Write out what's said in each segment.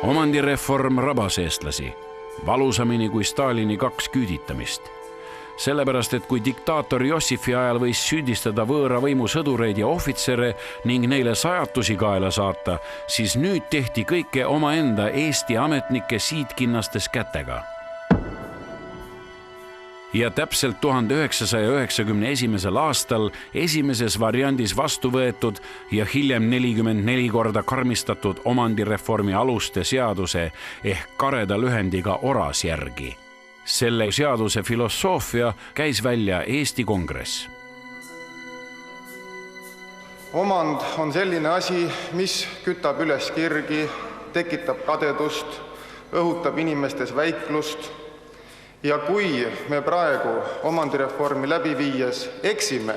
Omandireform rabas eestlasi, valusamini kui Stalini 2 küüditamist. Sellepärast, et kui diktaator Jossifi ajal võis süüdistada võõra võimu sõdureid ja ohvitsere ning neile sajatusi kaela saata, siis nüüd tehti kõike omaenda Eesti ametnike siitkinnastes kätega. Ja täpselt 1991. aastal esimeses variandis vastu võetud ja hiljem 44 korda karmistatud omandireformi aluste seaduse ehk kareda lühendiga ORAS järgi. Selle seaduse filosoofia käis välja Eesti Kongress. Omand on selline asi, mis kütab üles kirgi, tekitab kadedust, õhutab inimestes väiklust. Ja kui me praegu omandireformi läbi viies eksime,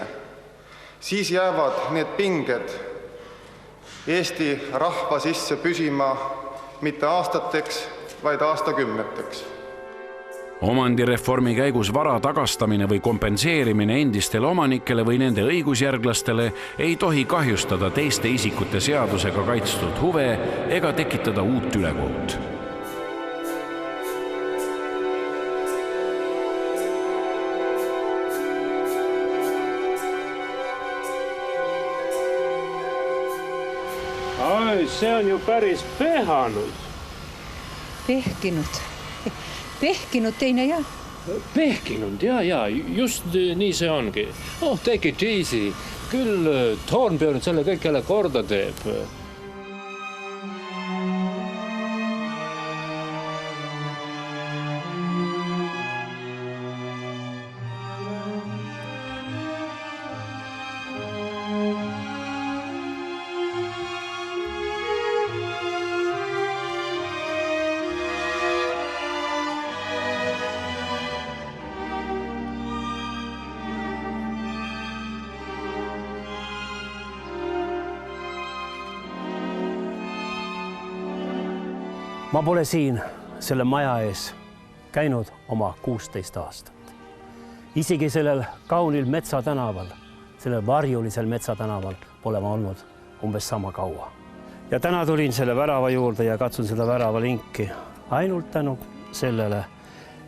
siis jäävad need pinged Eesti rahva sisse püsima mitte aastateks, vaid aastakümneteks. Omandireformi käigus vara tagastamine või kompenseerimine endistele omanikele või nende õigusjärglastele ei tohi kahjustada teiste isikute seadusega kaitstud huve ega tekitada uut ülekohut. See on ju päris pehanud. Pehkinud teine ja? Pehkinud, ja, just nii see ongi. Take it easy. Küll Torbjörn selle kõik jälle korda teeb. Ma pole siin selle maja ees käinud oma 16 aastat. Isegi sellel kaunil metsatänaval, sellel varjulisel metsatänaval pole ma olnud umbes sama kaua. Ja täna tulin selle värava juurde ja katsun seda väravalinki ainult tänu sellele,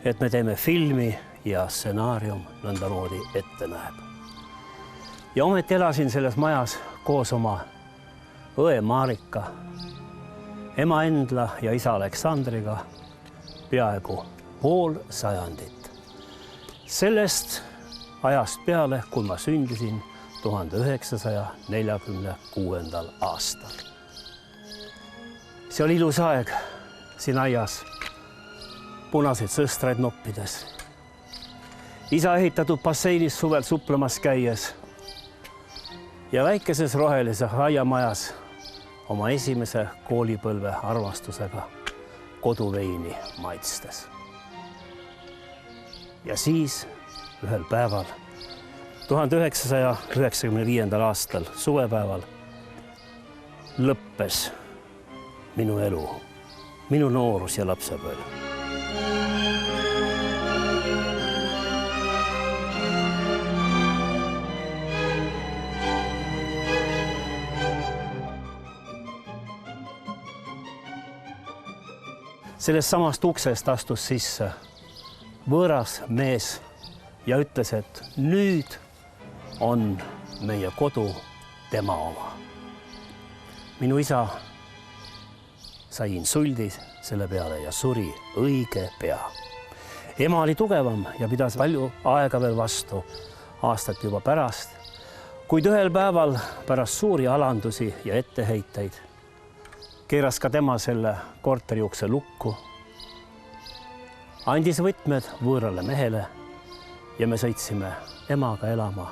et me teeme filmi ja stsenaarium nõndamoodi ette näeb. Ja ometi elasin selles majas koos oma õe Marika, ema Endla ja isa Aleksandriga peaaegu pool sajandit. Sellest ajast peale, kui ma sündisin 1946. aastal. See oli ilus aeg siin aias, punaseid sõstraid noppides. Isa ehitatud basseinis suvel suplemas käies ja väikeses rohelises aiamajas oma esimese koolipõlve armastusega koduveini maitstes. Ja siis ühel päeval, 1995. aastal suvepäeval, lõppes minu elu, minu noorus ja lapsepõlv. Sellest samast uksest astus sisse võõras mees ja ütles, et nüüd on meie kodu tema oma. Minu isa sai insuldi selle peale ja suri õige pea. Ema oli tugevam ja pidas palju aega veel vastu aastat juba pärast, kuid ühel päeval pärast suuri alandusi ja etteheiteid keeras ka tema selle korteri ukse lukku, andis võtmed võõrale mehele ja me sõitsime emaga elama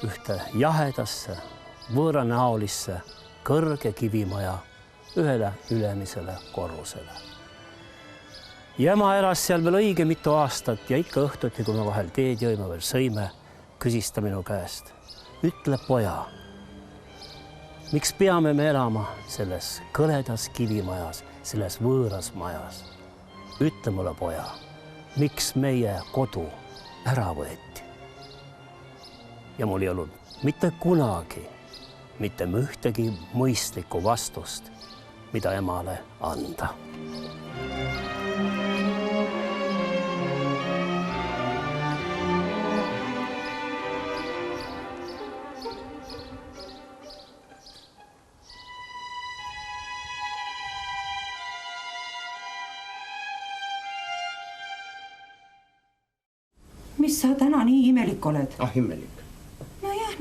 ühte jahedasse, võõranäolisse, kõrge kivimaja ühele ülemisele korrusele. Ja ema elas seal veel õige mitu aastat ja ikka õhtuti, kui me vahel teed jõime veel sõime, küsis ta minu käest, ütle poja, miks peame me elama selles kõledas kivimajas, selles võõras majas? Ütle mulle, poja, miks meie kodu ära võeti? Ja mul ei olnud mitte kunagi mitte ühtegi mõistlikku vastust, mida emale anda. Mis sa täna nii imelik oled? Imelik. Nojah,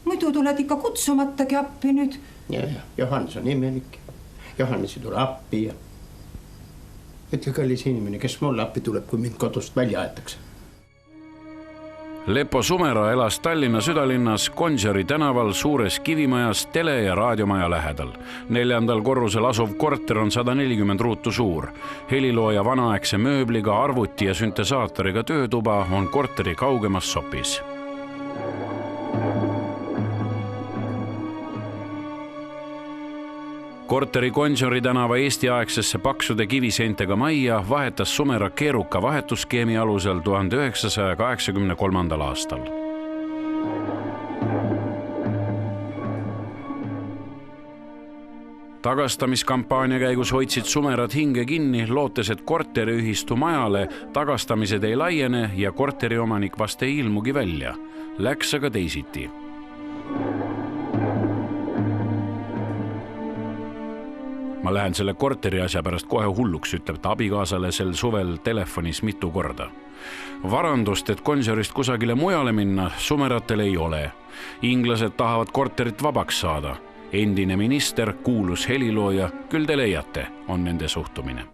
Muidu tuled ikka kutsumatagi appi nüüd. Ja, Johannes on imelik. Johannes ei tule appi ja... Ütle kallis inimene, kes mulle appi tuleb, kui mind kodust välja aetakse. Leppo Sumera elas Tallinna südalinnas Gonsiori tänaval suures kivimajas tele- ja raadiomaja lähedal. 4. korrusel asuv korter on 140 ruutu suur. Helilooja vanaaegse mööbliga, arvuti ja süntesaatoriga töötuba on korteri kaugemas sopis. Korteri Gonsiori tänava Eesti-aegsesse paksude kiviseintega majja vahetas Sumera keeruka vahetusskeemi alusel 1983. aastal. Tagastamiskampaania käigus hoidsid Sumerad hinge kinni, lootes, et korteriühistu majale tagastamised ei laiene ja korteriomanik vast ei ilmugi välja. Läks aga teisiti. Ma lähen selle korteri asja pärast kohe hulluks, ütleb ta abikaasale sel suvel telefonis mitu korda. Varandust, et Gonsiorist kusagile mujale minna, Sumeratel ei ole. Inglased tahavad korterit vabaks saada. Endine minister, kuulus helilooja, küll te leiate, on nende suhtumine.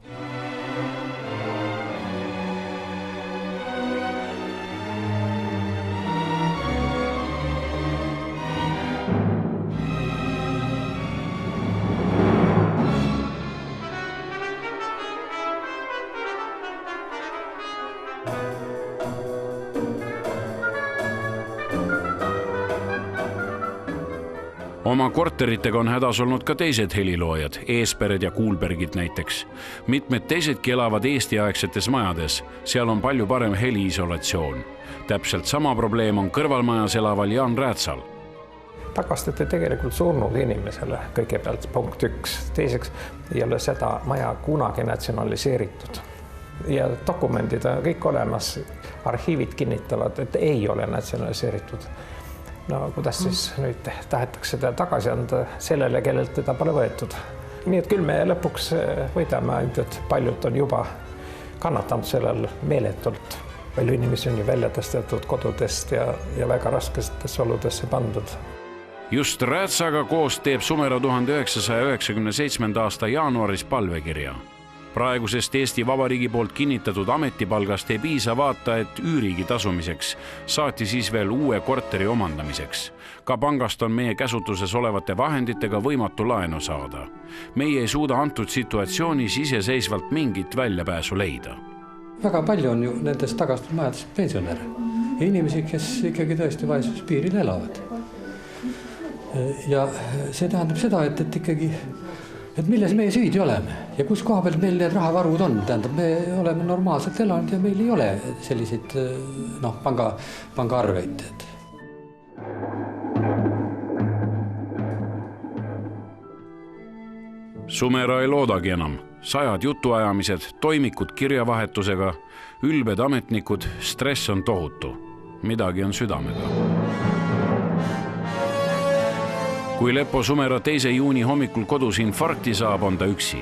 Oma korteritega on hädas olnud ka teised heliloojad, Eespered ja Kuulbergid näiteks. Mitmed teisedki elavad Eesti-aegsetes majades, seal on palju parem heliisolatsioon. Täpselt sama probleem on kõrvalmajas elaval Jaan Räätsal. Tagastati tegelikult surnud inimesele kõigepealt punkt 1. Teiseks ei ole seda maja kunagi natsionaliseeritud. Ja dokumendid on kõik olemas, arhiivid kinnitavad, et ei ole natsionaliseeritud. No kuidas siis nüüd tahetakse seda tagasi anda sellele, kellelt teda pole võetud. Nii et küll me lõpuks võidame ainult, et paljud on juba kannatanud sellel meeletult. Palju inimesi on ju välja tõstetud kodudest ja väga raskestesse oludesse pandud. Just Räätsaga koos teeb Sumera 1997. aasta jaanuaris palvekirja. Praegusest Eesti Vabariigi poolt kinnitatud ametipalgast ei piisa vaata, et üürigi tasumiseks, saati siis veel uue korteri omandamiseks. Ka pangast on meie käsutuses olevate vahenditega võimatu laenu saada. Meie ei suuda antud situatsioonis iseseisvalt mingit väljapääsu leida. Väga palju on ju nendes tagastud majades pensionäre ja inimesi, kes ikkagi tõesti vaesuspiiril elavad. Ja see tähendab seda, et ikkagi et milles meie süüdi oleme ja kus koha peal meil need rahavarud on. Tähendab, me oleme normaalselt elanud ja meil ei ole selliseid pangaarveid. Sumera ei loodagi enam. 100 jutuajamised, toimikud kirjavahetusega, ülbed ametnikud, stress on tohutu. Midagi on südamega. Kui Leppo Sumera 2. juuni hommikul kodus infarkti saab, on ta üksi.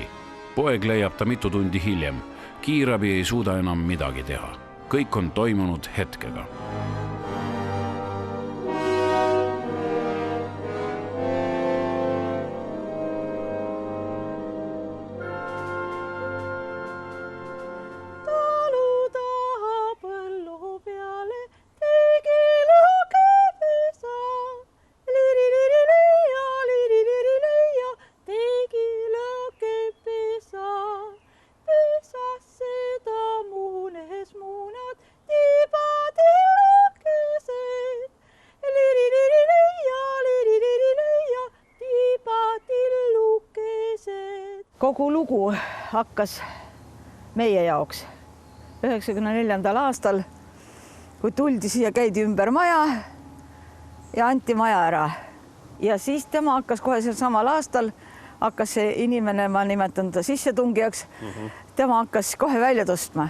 Poeg leiab ta mitu tundi hiljem. Kiirabi ei suuda enam midagi teha. Kõik on toimunud hetkega. Kogu lugu hakkas meie jaoks 94. aastal, kui tuldi siia, käidi ümber maja ja anti maja ära. Ja siis tema hakkas kohe sel samal aastal hakkas see inimene, ma nimetan ta sissetungijaks, tema hakkas kohe välja tõstma.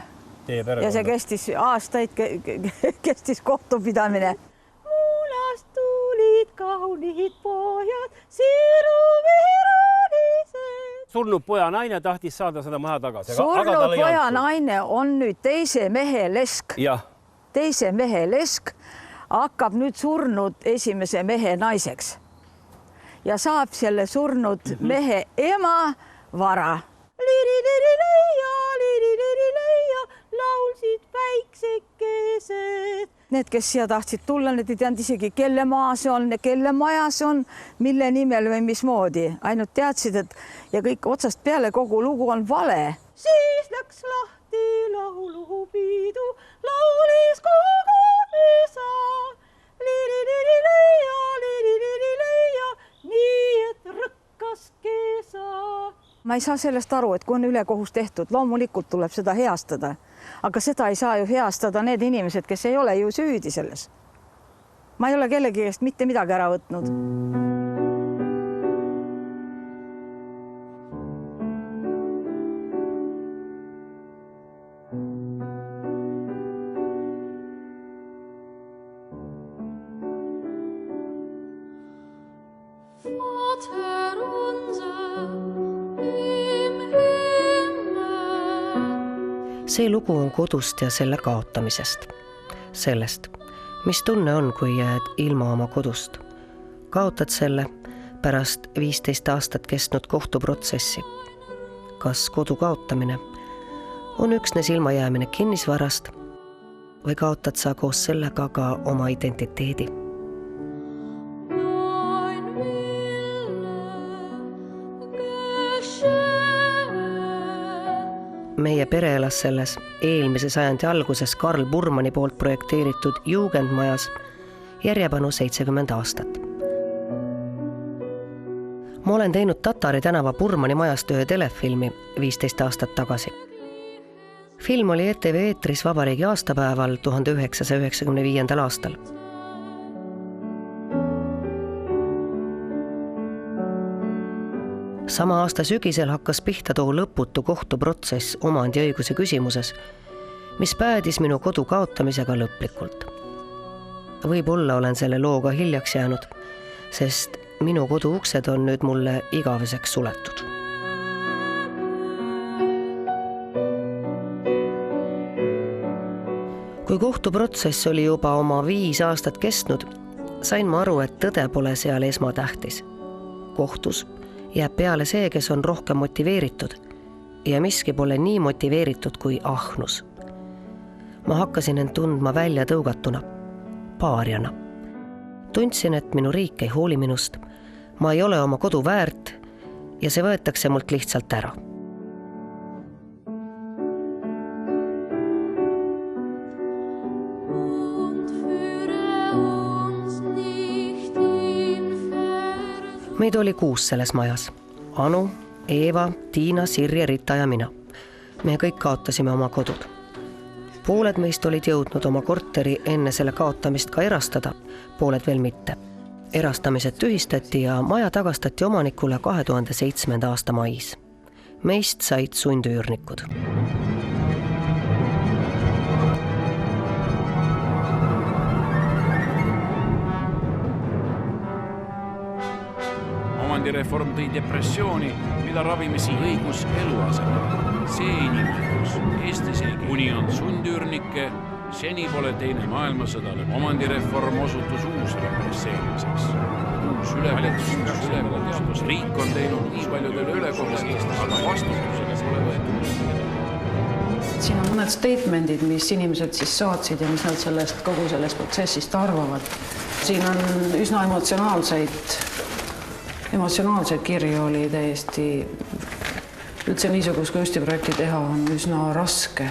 Ja see kestis aastaid, kestis kohtupidamine. Muulast tulid kaunid pojad, siruvirulised. Surnud poja naine tahtis saada seda maja tagasi. Surnud poja naine on nüüd teise mehe lesk. Teise mehe lesk hakkab nüüd surnud esimese mehe naiseks. Ja saab selle surnud mehe ema vara. Laulsid päiksekesed. Need, kes siia tahtsid tulla, need ei teadnud isegi, kelle maa see on ja kelle maja see on, mille nimel või mismoodi. Ainult teadsid, et ja kõik otsast peale kogu lugu on vale. Siis läks lahti laulupidu, laulis kogu mesa. Liiriirileia, nii et rõkkas kesa. Ma ei saa sellest aru, et kui on ülekohus tehtud, loomulikult tuleb seda heastada. Aga seda ei saa ju heastada need inimesed, kes ei ole ju süüdi selles. Ma ei ole kellegi eest mitte midagi ära võtnud. See lugu on kodust ja selle kaotamisest. Sellest, mis tunne on, kui jääd ilma oma kodust. Kaotad selle pärast 15 aastat kestnud kohtuprotsessi. Kas kodu kaotamine on üksnes ilmajäämine kinnisvarast või kaotad sa koos sellega ka oma identiteedi? Meie pere elas selles eelmise sajandi alguses Karl Burmani poolt projekteeritud Jugendmajas järjepanu 70 aastat. Ma olen teinud Tatari tänava Burmani majast ühe telefilmi 15 aastat tagasi. Film oli ETV eetris vabariigi aastapäeval 1995. aastal. Sama aasta sügisel hakkas pihta too lõputu kohtuprotsess omandiõiguse küsimuses, mis päädis minu kodu kaotamisega lõplikult. Võib-olla olen selle looga hiljaks jäänud, sest minu kodu uksed on nüüd mulle igaveseks suletud. Kui kohtuprotsess oli juba oma 5 aastat kestnud, sain ma aru, et tõde pole seal esmatähtis. Kohtus jääb peale see, kes on rohkem motiveeritud ja miski pole nii motiveeritud kui ahnus. Ma hakkasin end tundma välja tõugatuna, paarjana. Tundsin, et minu riik ei hooli minust, ma ei ole oma kodu väärt ja see võetakse mult lihtsalt ära. Meid oli 6 selles majas. Anu, Eeva, Tiina, Sirje, Rita ja mina. Me kõik kaotasime oma kodud. Pooled meist olid jõudnud oma korteri enne selle kaotamist ka erastada, pooled veel mitte. Erastamised tühistati ja maja tagastati omanikule 2007. aasta mais. Meist said sundüürnikud. Omandireform tõi depressiooni, mida ravimisi õigus eluasemel. See inimõigus Eestis ei kuni on sundüürnikke, seni pole teine maailmasõda. Omandireform osutus uus represseerimiseks. Uus ülevalitus. Riik on teinud nii paljudele ülekohusest, aga vastutusega pole võetud. Siin on mõned statementid, mis inimesed siis saatsid ja mis nad sellest kogu sellest protsessist arvavad. Siin on üsna emotsionaalseid kirju oli täiesti, üldse niisugust kunstiprojekti teha on üsna raske.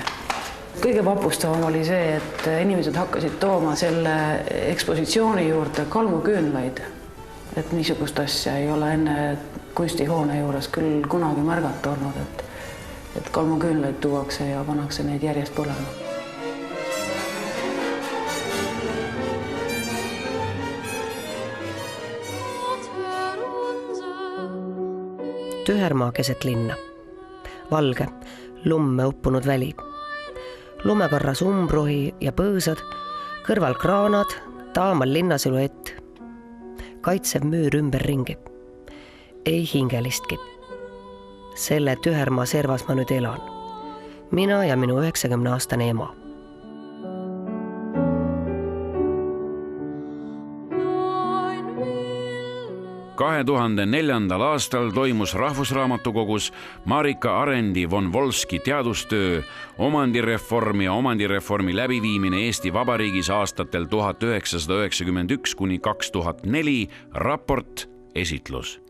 Kõige vapustavam oli see, et inimesed hakkasid tooma selle ekspositsiooni juurde kalmuküünlaid. Et niisugust asja ei ole enne kunstihoone juures küll kunagi märgata olnud, et kalmuküünlaid tuuakse ja pannakse neid järjest põlema. tühermaa keset linna. Valge, lumme uppunud väli. Lumekarras umbrohi ja põõsad, kõrval kraanad, taamal linna siluett. Kaitsev müür ümberringi. Ei hingelistki. Selle tühermaa servas ma nüüd elan. Mina ja minu 90-aastane ema. – 2004. aastal toimus Rahvusraamatukogus Marika Arendi von Volski teadustöö omandireform ja omandireformi läbiviimine Eesti Vabariigis aastatel 1991–2004 raport esitlus.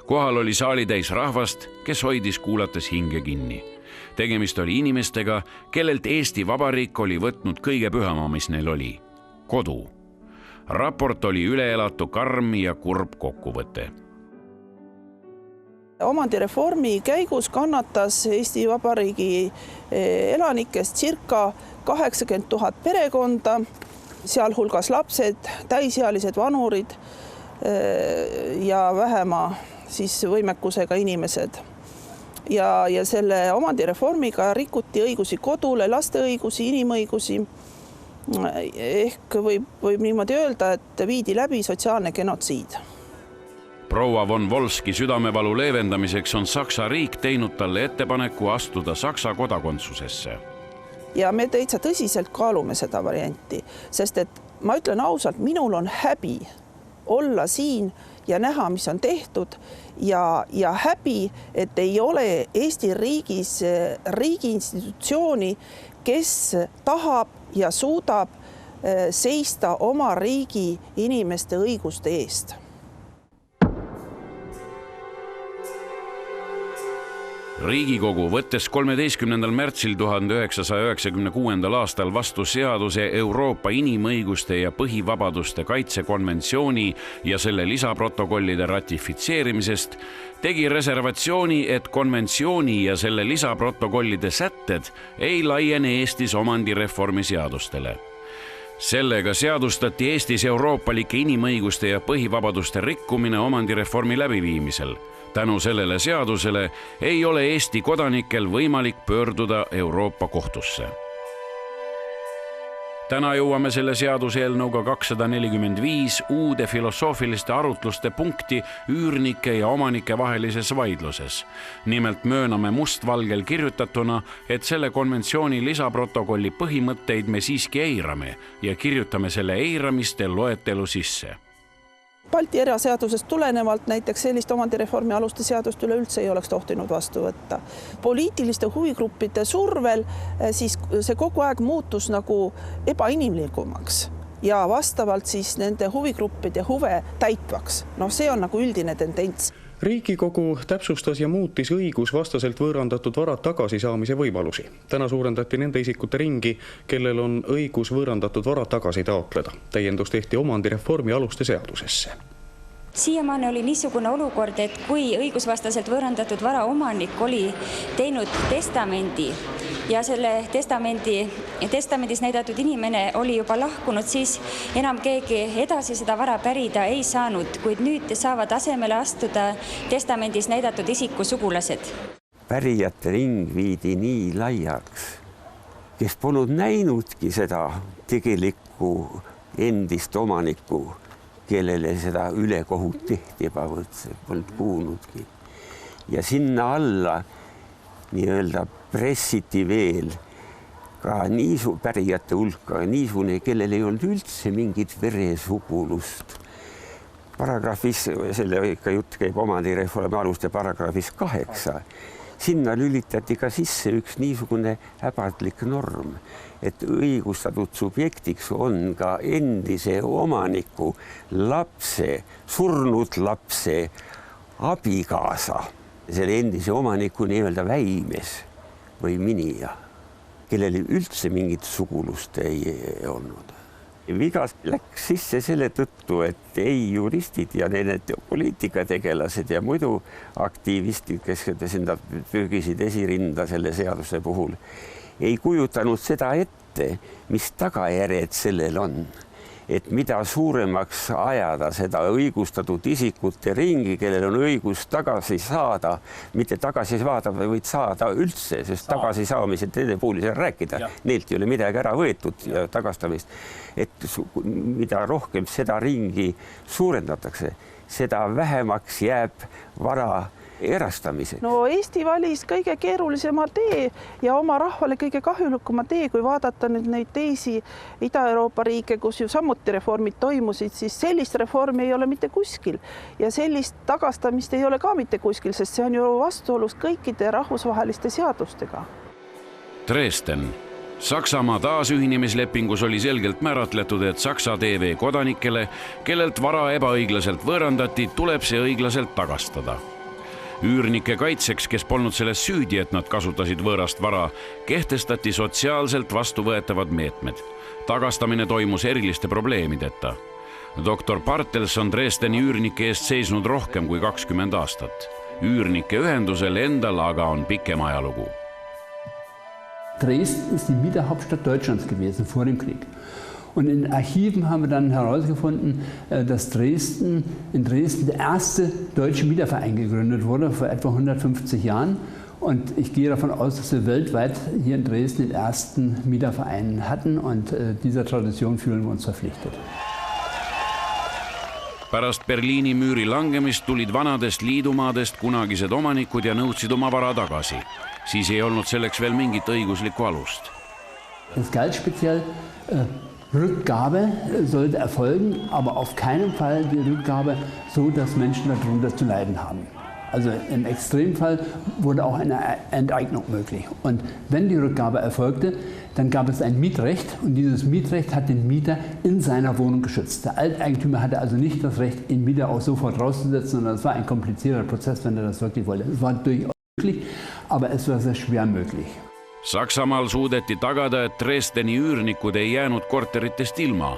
Kohal oli saalitäis rahvast, kes hoidis kuulates hinge kinni. Tegemist oli inimestega, kellelt Eesti Vabariik oli võtnud kõige pühama, mis neil oli – kodu. Raport oli üleelatu karm ja kurb kokkuvõte. Omandireformi käigus kannatas Eesti Vabariigi elanikest circa 80 000 perekonda, sealhulgas lapsed, täisealised vanurid ja vähema võimekusega inimesed. Ja selle omandireformiga rikuti õigusi kodule, laste õigusi, inimõigusi. Ehk võib niimoodi öelda, et viidi läbi sotsiaalne genotsiid. Proua von Volski südamevalu leevendamiseks on Saksa riik teinud talle ettepaneku astuda Saksa kodakondsusesse. Ja me täitsa tõsiselt kaalume seda varianti, sest et ma ütlen ausalt, minul on häbi olla siin ja näha, mis on tehtud ja häbi, et ei ole Eesti riigis riigi institutsiooni, kes tahab ja suudab seista oma riigi inimeste õiguste eest. Riigikogu võttes 13. märtsil 1996. aastal vastu seaduse Euroopa inimõiguste ja põhivabaduste kaitsekonventsiooni ja selle lisaprotokollide ratifitseerimisest, tegi reservatsiooni, et konventsiooni ja selle lisaprotokollide sätted ei laiene Eestis omandireformi seadustele. Sellega seadustati Eestis euroopalike inimõiguste ja põhivabaduste rikkumine omandireformi läbiviimisel. Tänu sellele seadusele ei ole Eesti kodanikel võimalik pöörduda Euroopa kohtusse. Täna jõuame selle seaduseelnõuga 245 uude filosoofiliste arutluste punkti üürnike ja omanike vahelises vaidluses. Nimelt mööname mustvalgel kirjutatuna, et selle konventsiooni lisaprotokolli põhimõtteid me siiski eirame ja kirjutame selle eiramiste loetelu sisse. Balti eraseadusest tulenevalt näiteks sellist omandireformi aluste seadust üleüldse ei oleks tohtinud vastu võtta. Poliitiliste huvigruppide survel siis see kogu aeg muutus nagu ebainimlikumaks ja vastavalt siis nende huvigruppide huve täitvaks. See on nagu üldine tendents. Riigikogu täpsustas ja muutis õigusvastaselt võõrandatud varad tagasisaamise võimalusi. Täna suurendati nende isikute ringi, kellel on õigus võõrandatud varad tagasi taotleda. Täiendus tehti omandireformi aluste seadusesse. Siiamaani oli niisugune olukord, et kui õigusvastaselt võõrandatud vara omanik oli teinud testamendi ja selle testamendis näidatud inimene oli juba lahkunud, siis enam keegi edasi seda vara pärida ei saanud, kuid nüüd saavad asemele astuda testamendis näidatud isiku sugulased. Pärijate ring viidi nii laiaks, kes polnud näinudki seda tegelikku endist omanikku, kellele seda ülekohut tehti ebavõrdselt, polnud kuulnudki. Ja sinna alla nii-öelda pressiti veel ka pärijate hulka, niisugune, kellel ei olnud üldse mingit veresugulust. Paragrahvis, selle ikka jutt käib omandireformi aluste paragrahvis 8, sinna lülitati ka sisse üks niisugune häbadlik norm, et õigustatud subjektiks on ka endise omaniku lapse, surnud lapse abikaasa, selle endise omaniku nii-öelda väimes või minija, kellel üldse mingit sugulust ei olnud. Vigas läks sisse selle tõttu, et ei juristid ja need poliitikategelased ja muidu aktiivistid, kes sinna pürgisid esirinda selle seaduse puhul, ei kujutanud seda ette, mis tagajärjed sellel on. et mida suuremaks ajada seda õigustatud isikute ringi, kellel on õigus tagasi saada, mitte tagasi saada, vaid saada üldse, sest tagasi saamised nende puhul ei saa rääkida. Neilt ei ole midagi ära võetud ja tagastamist. Et mida rohkem seda ringi suurendatakse, seda vähemaks jääb vara erastamise. No Eesti valis kõige keerulisema tee ja oma rahvale kõige kahjulikuma tee, kui vaadata nüüd neid teisi Ida-Euroopa riike, kus ju samuti reformid toimusid, siis sellist reformi ei ole mitte kuskil ja sellist tagastamist ei ole ka mitte kuskil, sest see on ju vastuolus kõikide rahvusvaheliste seadustega. Dresden. Saksamaa taasühinemislepingus oli selgelt määratletud, et Saksa TV kodanikele, kellelt vara ebaõiglaselt võõrandati, tuleb see õiglaselt tagastada. Üürnike kaitseks, kes polnud selles süüdi, et nad kasutasid võõrast vara, kehtestati sotsiaalselt vastuvõetavad meetmed. Tagastamine toimus eriliste probleemideta. Doktor Bartels on Dresdeni üürnike eest seisnud rohkem kui 20 aastat. Üürnike ühendusel endal aga on pikem ajalugu. Dresden ist die Mieterhauptstadt Deutschlands gewesen vor dem Krieg. Und in Archiven haben wir dann herausgefunden, dass in Dresden der erste deutsche Mieterverein gegründet wurde, vor etwa 150 Jahren. Und ich gehe davon aus, dass wir weltweit hier in Dresden den ersten Mieterverein hatten und dieser Tradition fühlen wir uns verpflichtet. Pärast Berliini müüri langemist tulid vanadest liidumaadest kunagised omanikud ja nõudsid oma vara tagasi. Siis ei olnud selleks veel mingit õiguslikku alust. Es galt speziell Rückgabe sollte erfolgen, aber auf keinen Fall die Rückgabe so, dass Menschen darunter zu leiden haben. Also im Extremfall wurde auch eine Enteignung möglich. Und wenn die Rückgabe erfolgte, dann gab es ein Mietrecht und dieses Mietrecht hat den Mieter in seiner Wohnung geschützt. Der Alteigentümer hatte also nicht das Recht, den Mieter auch sofort rauszusetzen, sondern es war ein komplizierter Prozess, wenn er das wirklich wollte. Es war durchaus möglich, aber es war sehr schwer möglich. Saksamaal suudeti tagada, et Dresdeni üürnikud ei jäänud korteritest ilma.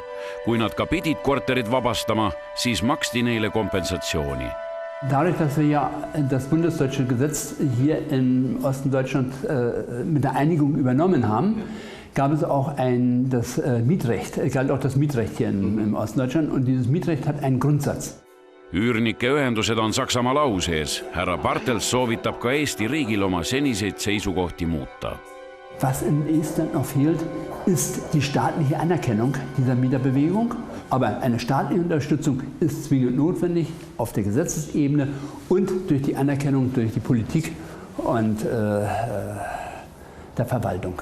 Kui nad ka pidid korterid vabastama, siis maksti neile kompensatsiooni. Dadurch, dass wir ja das bundesdeutsche Gesetz hier im Osten Deutschland mit der Einigung übernommen haben, gab es auch das Mietrecht, galt auch das Mietrecht hier im Osten Deutschland und dieses Mietrecht hat einen Grundsatz. Üürnike ühendused on Saksamaa lau sees. Härra Bartels soovitab ka Eesti riigil oma seniseid seisukohti muuta. Was in Estland noch fehlt, ist die staatliche Anerkennung dieser Mieterbewegung. Aber eine staatliche Unterstützung ist zwingend notwendig auf der Gesetzesebene und durch die Anerkennung durch die Politik und der Verwaltung.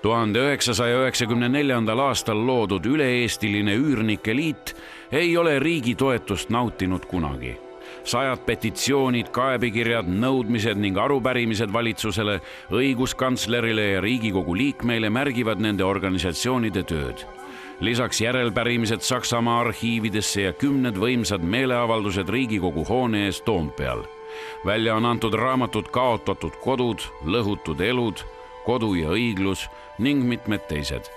1994. aastal loodud üle-eestiline üürnike liit ei ole riigi toetust nautinud kunagi. 100 petitsioonid, kaebekirjad, nõudmised ning arupärimised valitsusele, õiguskantslerile ja Riigikogu liikmeile märgivad nende organisatsioonide tööd. Lisaks järelpärimised Saksamaa arhiividesse ja 10 võimsad meeleavaldused Riigikogu hoone ees Toompeal. Välja on antud raamatud Kaotatud kodud, Lõhutud elud, Kodu ja õiglus ning mitmed teised.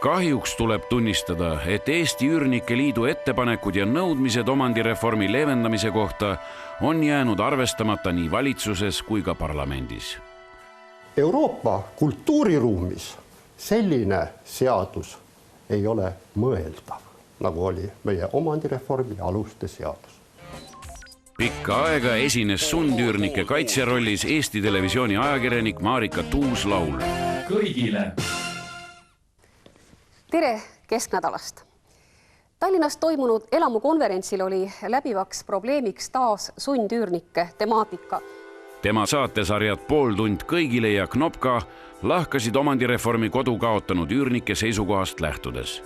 Kahjuks tuleb tunnistada, et Eesti Üürnike Liidu ettepanekud ja nõudmised omandireformi leevendamise kohta on jäänud arvestamata nii valitsuses kui ka parlamendis. Euroopa kultuuriruumis selline seadus ei ole mõeldav, nagu oli meie omandireformi aluste seadus. Pikka aega esines sundüürnike kaitserollis Eesti Televisiooni ajakirjanik Marika Tuus-Laul. Kõigile! Tere kesknädalast! Tallinnas toimunud elamukonverentsil oli läbivaks probleemiks taas sundüürnike temaatika. Tema saatesarjad Pooltund kõigile ja Knopka lahkasid omandireformi kodu kaotanud üürnike seisukohast lähtudes.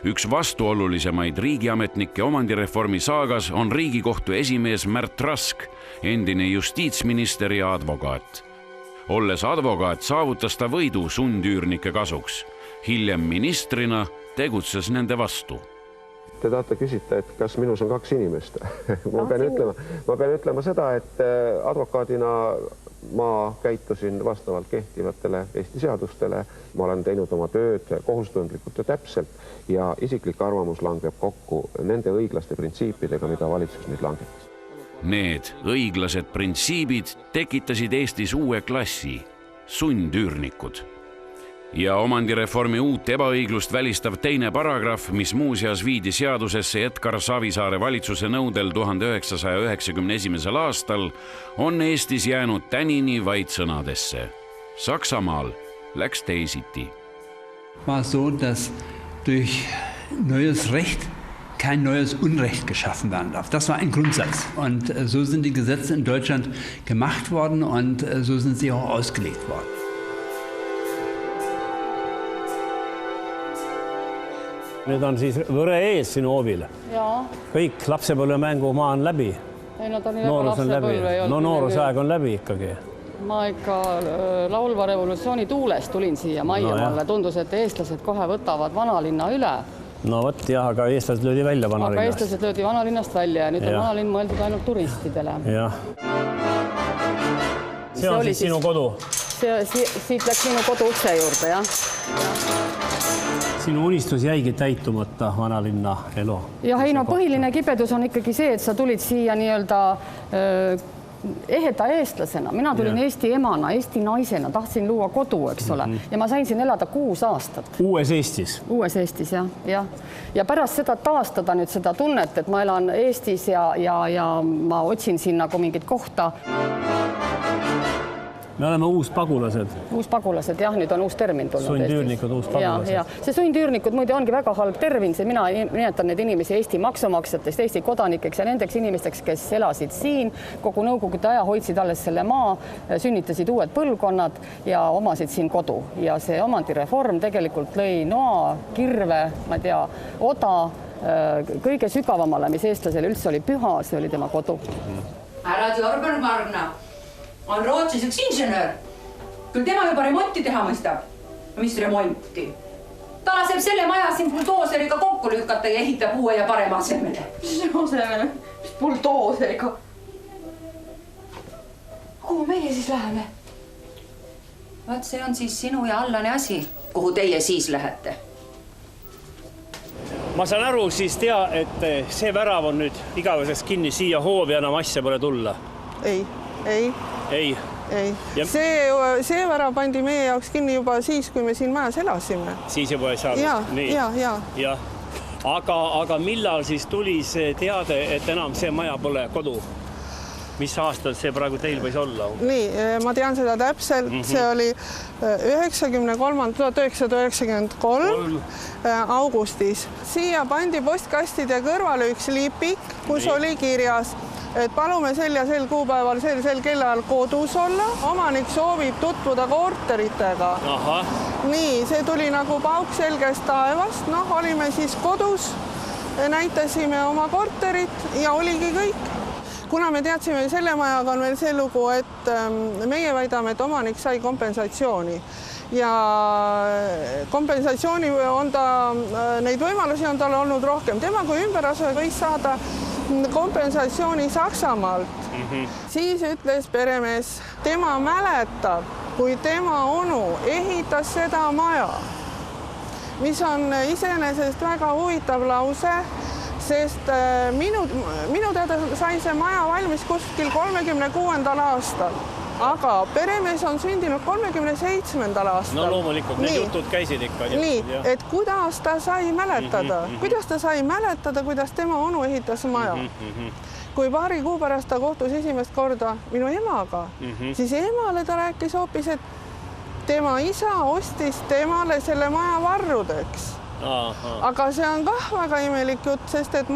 Üks vastuolulisemaid riigiametnike omandireformi saagas on Riigikohtu esimees Märt Rask, endine justiitsminister ja advokaat. Olles advokaat, saavutas ta võidu sundüürnike kasuks. Hiljem ministrina tegutses nende vastu. Te tahate küsida, et kas minus on 2 inimest. Ma pean ütlema seda, et advokaadina ma käitusin vastavalt kehtivatele Eesti seadustele. Ma olen teinud oma tööd kohustundlikult ja täpselt ja isiklik arvamus langeb kokku nende õiglaste printsiipidega, mida valitsus nüüd langetas. Need õiglased printsiibid tekitasid Eestis uue klassi, sundüürnikud. ja omandireformi uut ebaõiglust välistav teine paragrahv, mis muuseas viidi seadusesse Edgar Savisaare valitsuse nõudel 1991. aastal, on Eestis jäänud tänini vaid sõnadesse. Saksamaal läks teisiti. War so, dass durch neues Recht kein neues Unrecht geschaffen werden darf. Das war ein Grundsatz. Und so sind die Gesetze in Deutschland gemacht worden und so sind sie auch ausgelegt worden. Nüüd on siis võre ees sinu hoovil. Jaa. Kõik lapsepõlvemängumaa on läbi. Ei, no ta oli Noorus on läbi. lapsepõlve. No noorusaeg on läbi ikkagi. Ma ikka laulva revolutsiooni tuules tulin siia Maiemaale. Tundus, et eestlased kohe võtavad vanalinna üle. No võt jah, aga eestlased löödi välja vanalinnast. Aga eestlased löödi vanalinnast välja ja nüüd on vanalinn mõeldud ainult turistidele. Jah. See on siis sinu kodu? Siit läks minu kodu ukse juurde, jah. Sinu unistus jäigi täitumata vanalinna elu? Jah, ei no põhiline kibedus on ikkagi see, et sa tulid siia nii-öelda eheda eestlasena. Mina tulin Eesti emana, Eesti naisena, tahtsin luua kodu, eks ole. Ja ma sain siin elada 6 aastat. Uues Eestis? Uues Eestis, jah. Ja pärast seda taastada nüüd seda tunnet, et ma elan Eestis ja ma otsin siin nagu mingit kohta. Me oleme uuspagulased. Uuspagulased, jah, nüüd on uus termin tulnud Eestis. Sundüürnikud, uuspagulased. See sundüürnikud muide ongi väga halb termin, see mina nimetan need inimesi Eesti maksumaksjatest, Eesti kodanikeks ja nendeks inimesteks, kes elasid siin, kogu nõukogude aja hoidsid alles selle maa, sünnitasid uued põlvkonnad ja omasid siin kodu. Ja see omandireform tegelikult lõi noa, kirve, ma tea, oda, kõige sügavamale, mis eestlasele üldse oli püha, see oli tema kodu. Ära Jorben Margna on Rootsis üks inženöör. Küll tema juba remonti teha mõistab. Mis remonti? Ta laseb selle maja siin buldooseriga kokku lükata ja ehitab uue ja parema asemele. Mis asemele? Mis buldooseriga? Kuhu meie siis läheme? Vaat see on siis sinu ja Allane asi. Kuhu teie siis lähete? Ma saan aru siis tea, et see värav on nüüd igaveseks kinni siia hoovi enam asja pole tulla. Ei. See värav pandi meie jaoks kinni juba siis, kui me siin majas elasime. Siis juba ei saanud? Ja. Aga millal siis tuli see teade, et enam see maja pole kodu? Mis aastal see praegu teil võis olla? Nii, ma tean seda täpselt. See oli 1993. augustis. Siia pandi postkastide kõrvale üks lipik, kus oli kirjas, et palume sel ja sel kuupäeval sel kellaajal kodus olla. Omanik soovib tutvuda korteritega. Nii, see tuli nagu pauk selgest taevast. Olime siis kodus, näitasime oma korterit ja oligi kõik. Kuna me teadsime, selle majaga on veel see lugu, et meie väidame, et omanik sai kompensatsiooni. Ja kompensatsiooni on neid võimalusi on tal olnud rohkem. Tema kui ümberasuja võis saada kompensatsiooni Saksamaalt. Siis ütles peremees, tema mäletab, kui tema onu ehitas seda maja, mis on iseenesest väga huvitav lause, sest minu teada sai see maja valmis kuskil 36. aastal. Aga peremees on sündinud 37. aastal. No loomulikult, need jutud käisid ikka. Nii, et kuidas ta sai mäletada? Kuidas ta sai mäletada, kuidas tema onu ehitas maja? Kui paari kuu pärast ta kohtus esimest korda minu emaga, siis emale ta rääkis hoopis, et tema isa ostis temale selle maja varrudeks. Aga see on kah väga imelik jutt, sest et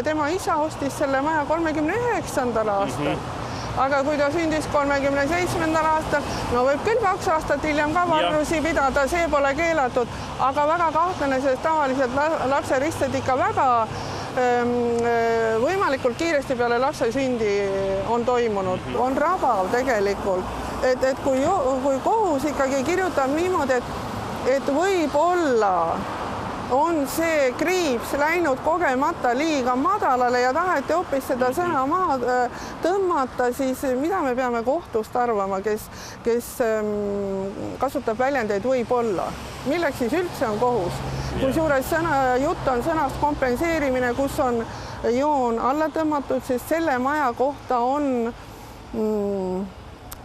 tema isa ostis selle maja 39. aastal. Aga kui ta sündis 37. aastal, võib küll 2 aastat hiljem ka varrusi pidada, see pole keelatud, aga väga kahtlane, sest tavaliselt lapseristid ikka väga võimalikult kiiresti peale lapse sündi on toimunud. On rabav tegelikult, et kui kohus ikkagi kirjutab niimoodi, et võib-olla on see kriips läinud kogemata liiga madalale ja taheti hoopis seda sõna maha tõmmata, siis mida me peame kohtust arvama, kes kasutab väljendeid võib-olla? Milleks siis üldse on kohus? Kusjuures jutt on sõnast kompenseerimine, kus on joon alla tõmmatud, sest selle maja kohta on,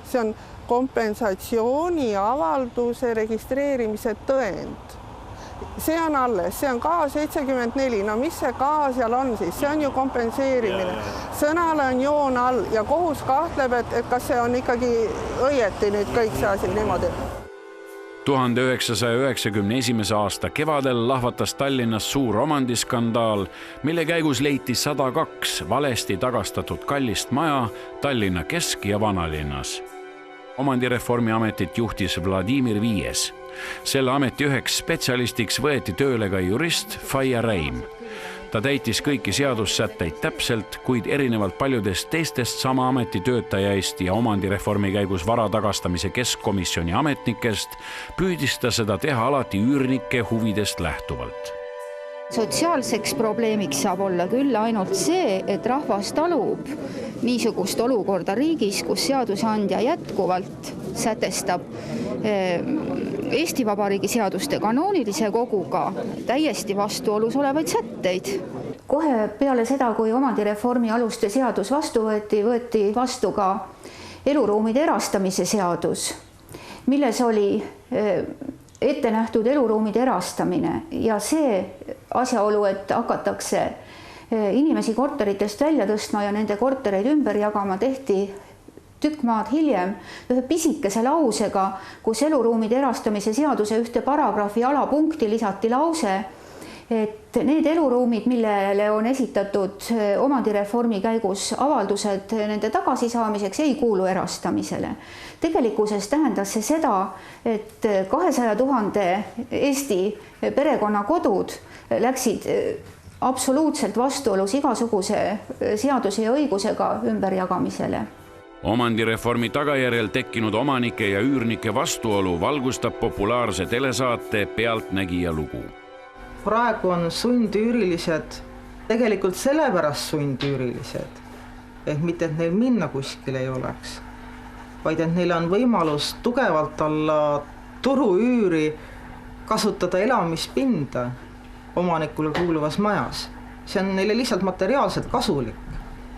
see on kompensatsiooniavalduse registreerimise tõend. See on alles, see on K74, no mis see K seal on siis, see on ju kompenseerimine. Sõnale on joon all ja kohus kahtleb, et kas see on ikkagi õieti nüüd kõik see asi niimoodi. 1991. aasta kevadel lahvatas Tallinnas suur omandiskandaal, mille käigus leiti 102 valesti tagastatud kallist maja Tallinna Kesk- ja Vanalinnas. Omandireformi ametit juhtis Vladimir Viies. Selle ameti üheks spetsialistiks võeti tööle ka jurist Faia Reim. Ta täitis kõiki seadussätteid täpselt, kuid erinevalt paljudest teistest sama ameti töötajaist ja omandireformi käigus vara tagastamise keskkomisjoni ametnikest püüdis ta seda teha alati üürnike huvidest lähtuvalt. Sotsiaalseks probleemiks saab olla küll ainult see, et rahvas talub niisugust olukorda riigis, kus seadusandja jätkuvalt sätestab Eesti Vabariigi seaduste kanoonilise koguga täiesti vastuolus olevaid sätteid. Kohe peale seda, kui omandireformi aluste seadus vastu võeti vastu ka eluruumide erastamise seadus, milles oli ette nähtud eluruumide erastamine ja see asjaolu, et hakatakse inimesi korteritest välja tõstma ja nende kortereid ümber jagama, tehti tükk maad hiljem ühe pisikese lausega, kus eluruumide erastamise seaduse ühte paragrahvi alapunkti lisati lause, et need eluruumid, millele on esitatud omandireformi käigus avaldused nende tagasisaamiseks, ei kuulu erastamisele. Tegelikkuses tähendas see seda, et 200 000 Eesti perekonnakodud läksid absoluutselt vastuolus igasuguse seaduse ja õigusega ümberjagamisele. Omandireformi tagajärjel tekkinud omanike ja üürnike vastuolu valgustab populaarse telesaate Pealtnägija lugu. Praegu on sundüürilised tegelikult sellepärast sundüürilised, et mitte et neil minna kuskile ei oleks, vaid et neil on võimalus tugevalt alla turuüüri kasutada elamispinda omanikule kuuluvas majas. See on neile lihtsalt materiaalselt kasulik.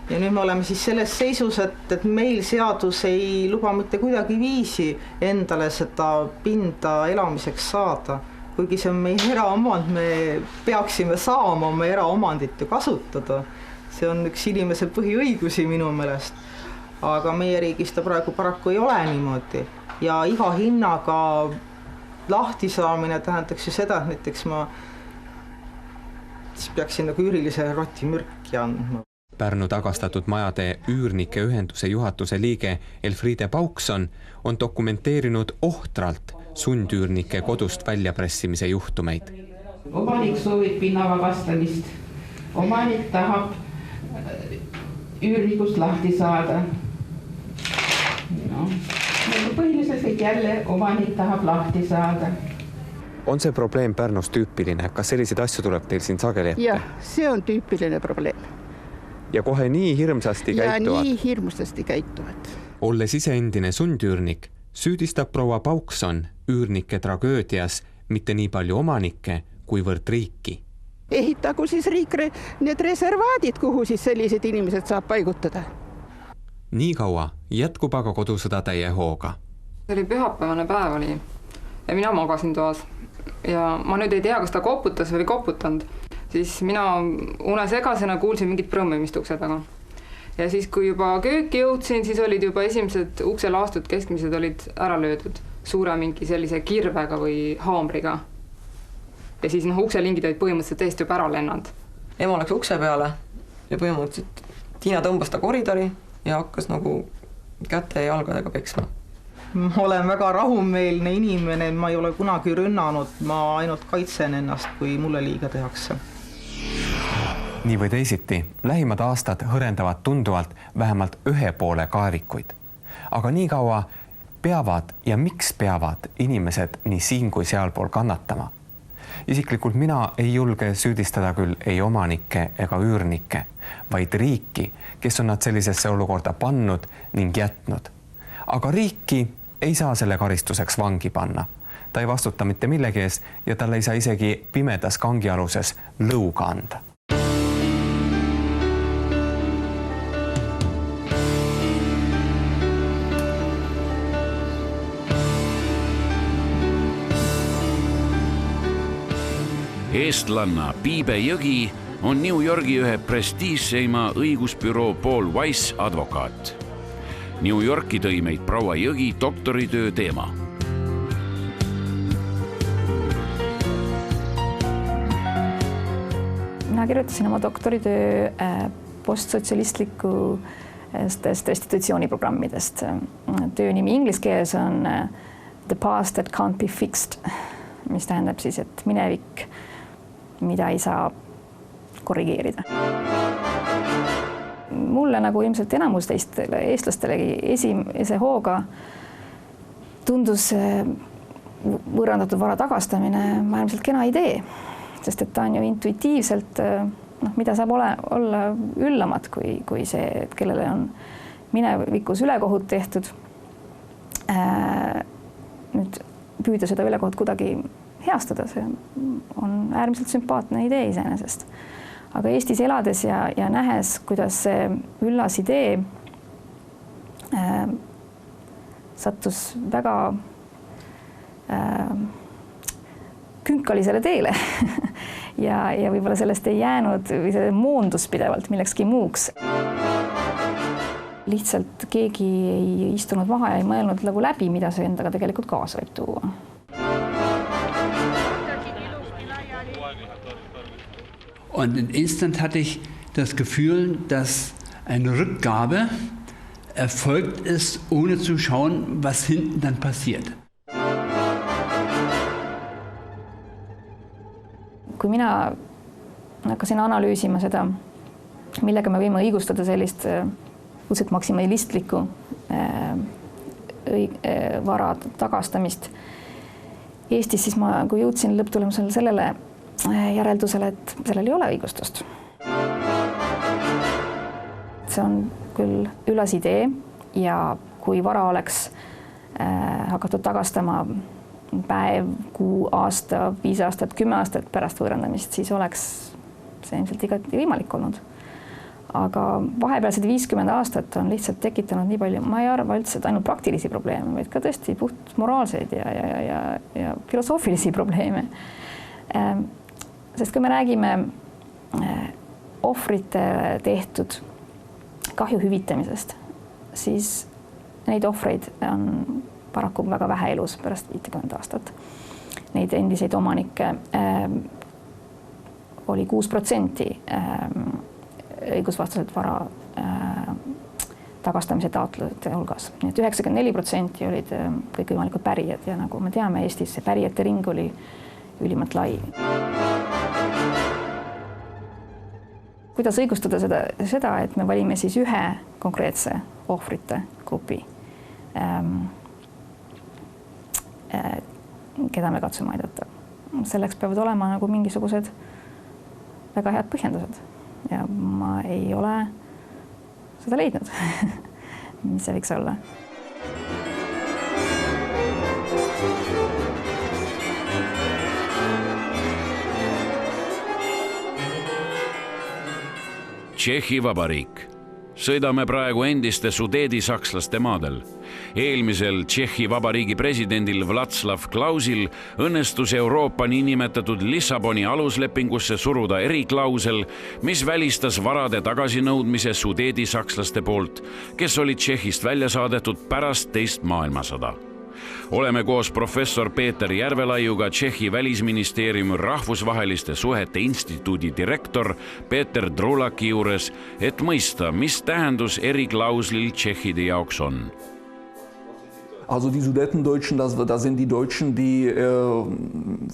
Ja nüüd me oleme siis selles seisus, et meil seadus ei luba mitte kuidagi viisi endale seda pinda elamiseks saada. Kuigi see on meie eraomand, me peaksime saama oma eraomandit ju kasutada. See on üks inimese põhiõigusi minu meelest. Aga meie riigis ta praegu paraku ei ole niimoodi. Ja iga hinnaga lahti saamine tähendaks ju seda, et näiteks ma peaksin nagu üürilise roti mürki andma. Pärnu tagastatud majade üürnike ühenduse juhatuse liige Elfriede Paukson on dokumenteerinud ohtralt sundüürnike kodust väljapressimise juhtumeid. Omanik soovib pinnavabastamist. Omanik tahab üürnikust lahti saada. No, põhiliselt kõik jälle omanik tahab lahti saada. On see probleem Pärnus tüüpiline? Kas selliseid asju tuleb teil siin sageli ette? Jah, see on tüüpiline probleem. Ja kohe nii hirmsasti käituvad? Ja nii hirmsasti käituvad. Olles ise endine sundüürnik, süüdistab proua Paukson üürnike tragöödias mitte nii palju omanikke kuivõrd riiki. Ehitagu siis riik need reservaadid, kuhu siis sellised inimesed saab paigutada. Nii kaua jätkub aga kodusõda täie hooga. See oli pühapäevane päev oli ja mina magasin toas. Ja ma nüüd ei tea, kas ta koputas või koputanud. Siis mina unesegasena kuulsin mingit prõmmimist ukse taga. Ja siis, kui juba kööki jõudsin, siis olid juba esimesed ukselaastud keskmised olid ära löödud suure mingi sellise kirvega või haamriga. Ja siis ukselingid olid põhimõtteliselt täiesti juba ära lennanud. Ema läks ukse peale ja põhimõtteliselt Tiina tõmbas ta koridori ja hakkas nagu käte ja jalgadega peksma. Ma olen väga rahumeelne inimene, ma ei ole kunagi rünnanud, ma ainult kaitsen ennast, kui mulle liiga tehakse. Nii või teisiti, lähimad aastad hõrendavad tunduvalt vähemalt ühe poole kaevikuid. Aga nii kaua peavad ja miks peavad inimesed nii siin kui sealpool kannatama? Isiklikult mina ei julge süüdistada küll ei omanikke ega üürnikke, vaid riiki, kes on nad sellisesse olukorda pannud ning jätnud. Aga riiki ei saa selle karistuseks vangi panna. Ta ei vastuta mitte millegi eest ja talle ei saa isegi pimedas kangialuses lõuga anda. Eestlanna Piibe Jõgi on New Yorgi ühe prestiižseima õigusbüroo Paul Weiss advokaat. New Yorki tõi meid proua Jõgi doktoritöö teema. Mina kirjutasin oma doktoritöö postsotsialistliku restitutsiooniprogrammidest. Töö nimi inglise keeles on The Past That Can't Be Fixed, mis tähendab siis, et minevik, mida ei saa korrigeerida. Mulle nagu ilmselt enamus teistele eestlastelegi esimese hooga tundus võõrandatud vara tagastamine äärmiselt kena idee, sest et ta on ju intuitiivselt, mida saab olla üllamad kui see, et kellele on minevikus ülekohut tehtud. Nüüd püüda seda ülekohut kuidagi heastada, see on äärmiselt sümpaatne idee iseenesest. Aga Eestis elades ja nähes, kuidas see üllas idee sattus väga künkalisele teele ja võib-olla sellest ei jäänud või see moondus pidevalt millekski muuks. Lihtsalt keegi ei istunud maha ja ei mõelnud nagu läbi, mida see endaga tegelikult kaasa võib tuua. Und im Instant hatte ich das Gefühl, dass eine Rückgabe erfolgt ist, ohne zu schauen, was hinten dann passiert. Kui mina hakkasin analüüsima seda, millega me võime õigustada sellist maksimalistlikku vara tagastamist Eestis, siis ma kui jõudsin lõpptulemusel sellele järeldusele, et sellel ei ole õigustust. See on küll üllas idee ja kui vara oleks hakatud tagastama päev, kuu, aasta, 5 aastat, 10 aastat pärast võõrandamist, siis oleks see ilmselt igati võimalik olnud. Aga vahepealsed 50 aastat on lihtsalt tekitanud nii palju, ma ei arva üldse ainult praktilisi probleeme, vaid ka tõesti puht moraalseid ja filosoofilisi probleeme. Sest kui me räägime ohvrite tehtud kahju hüvitamisest, siis neid ohvreid on paraku väga vähe elus pärast 50 aastat. Neid endiseid omanikke oli 6% õigusvastaselt vara tagastamise taotlejate hulgas. Nii et 94% olid kõikvõimalikud pärijad ja nagu me teame, Eestis see pärijate ring oli ülimalt lai. Kuidas õigustada seda, et me valime siis ühe konkreetse ohvrite grupi, keda me katsume aidata. Selleks peavad olema nagu mingisugused väga head põhjendused ja ma ei ole seda leidnud, mis see võiks olla. Tšehhi Vabariik. Sõidame praegu endiste sudeedisakslaste maadel. Eelmisel Tšehhi Vabariigi presidendil Václav Klausil õnnestus Euroopa niinimetatud Lissaboni aluslepingusse suruda eriklausel, mis välistas varade tagasinõudmise sudeedisakslaste poolt, kes olid Tšehhist välja saadetud pärast teist maailmasõda. Oleme koos professor Peeter Järvelaiuga Tšehhi välisministeeriumi rahvusvaheliste suhete instituudi direktor Peeter Drulaki juures, et mõista, mis tähendus eriklauslil tšehhide jaoks on. Also die Sudetendeutschen, das sind die Deutschen, die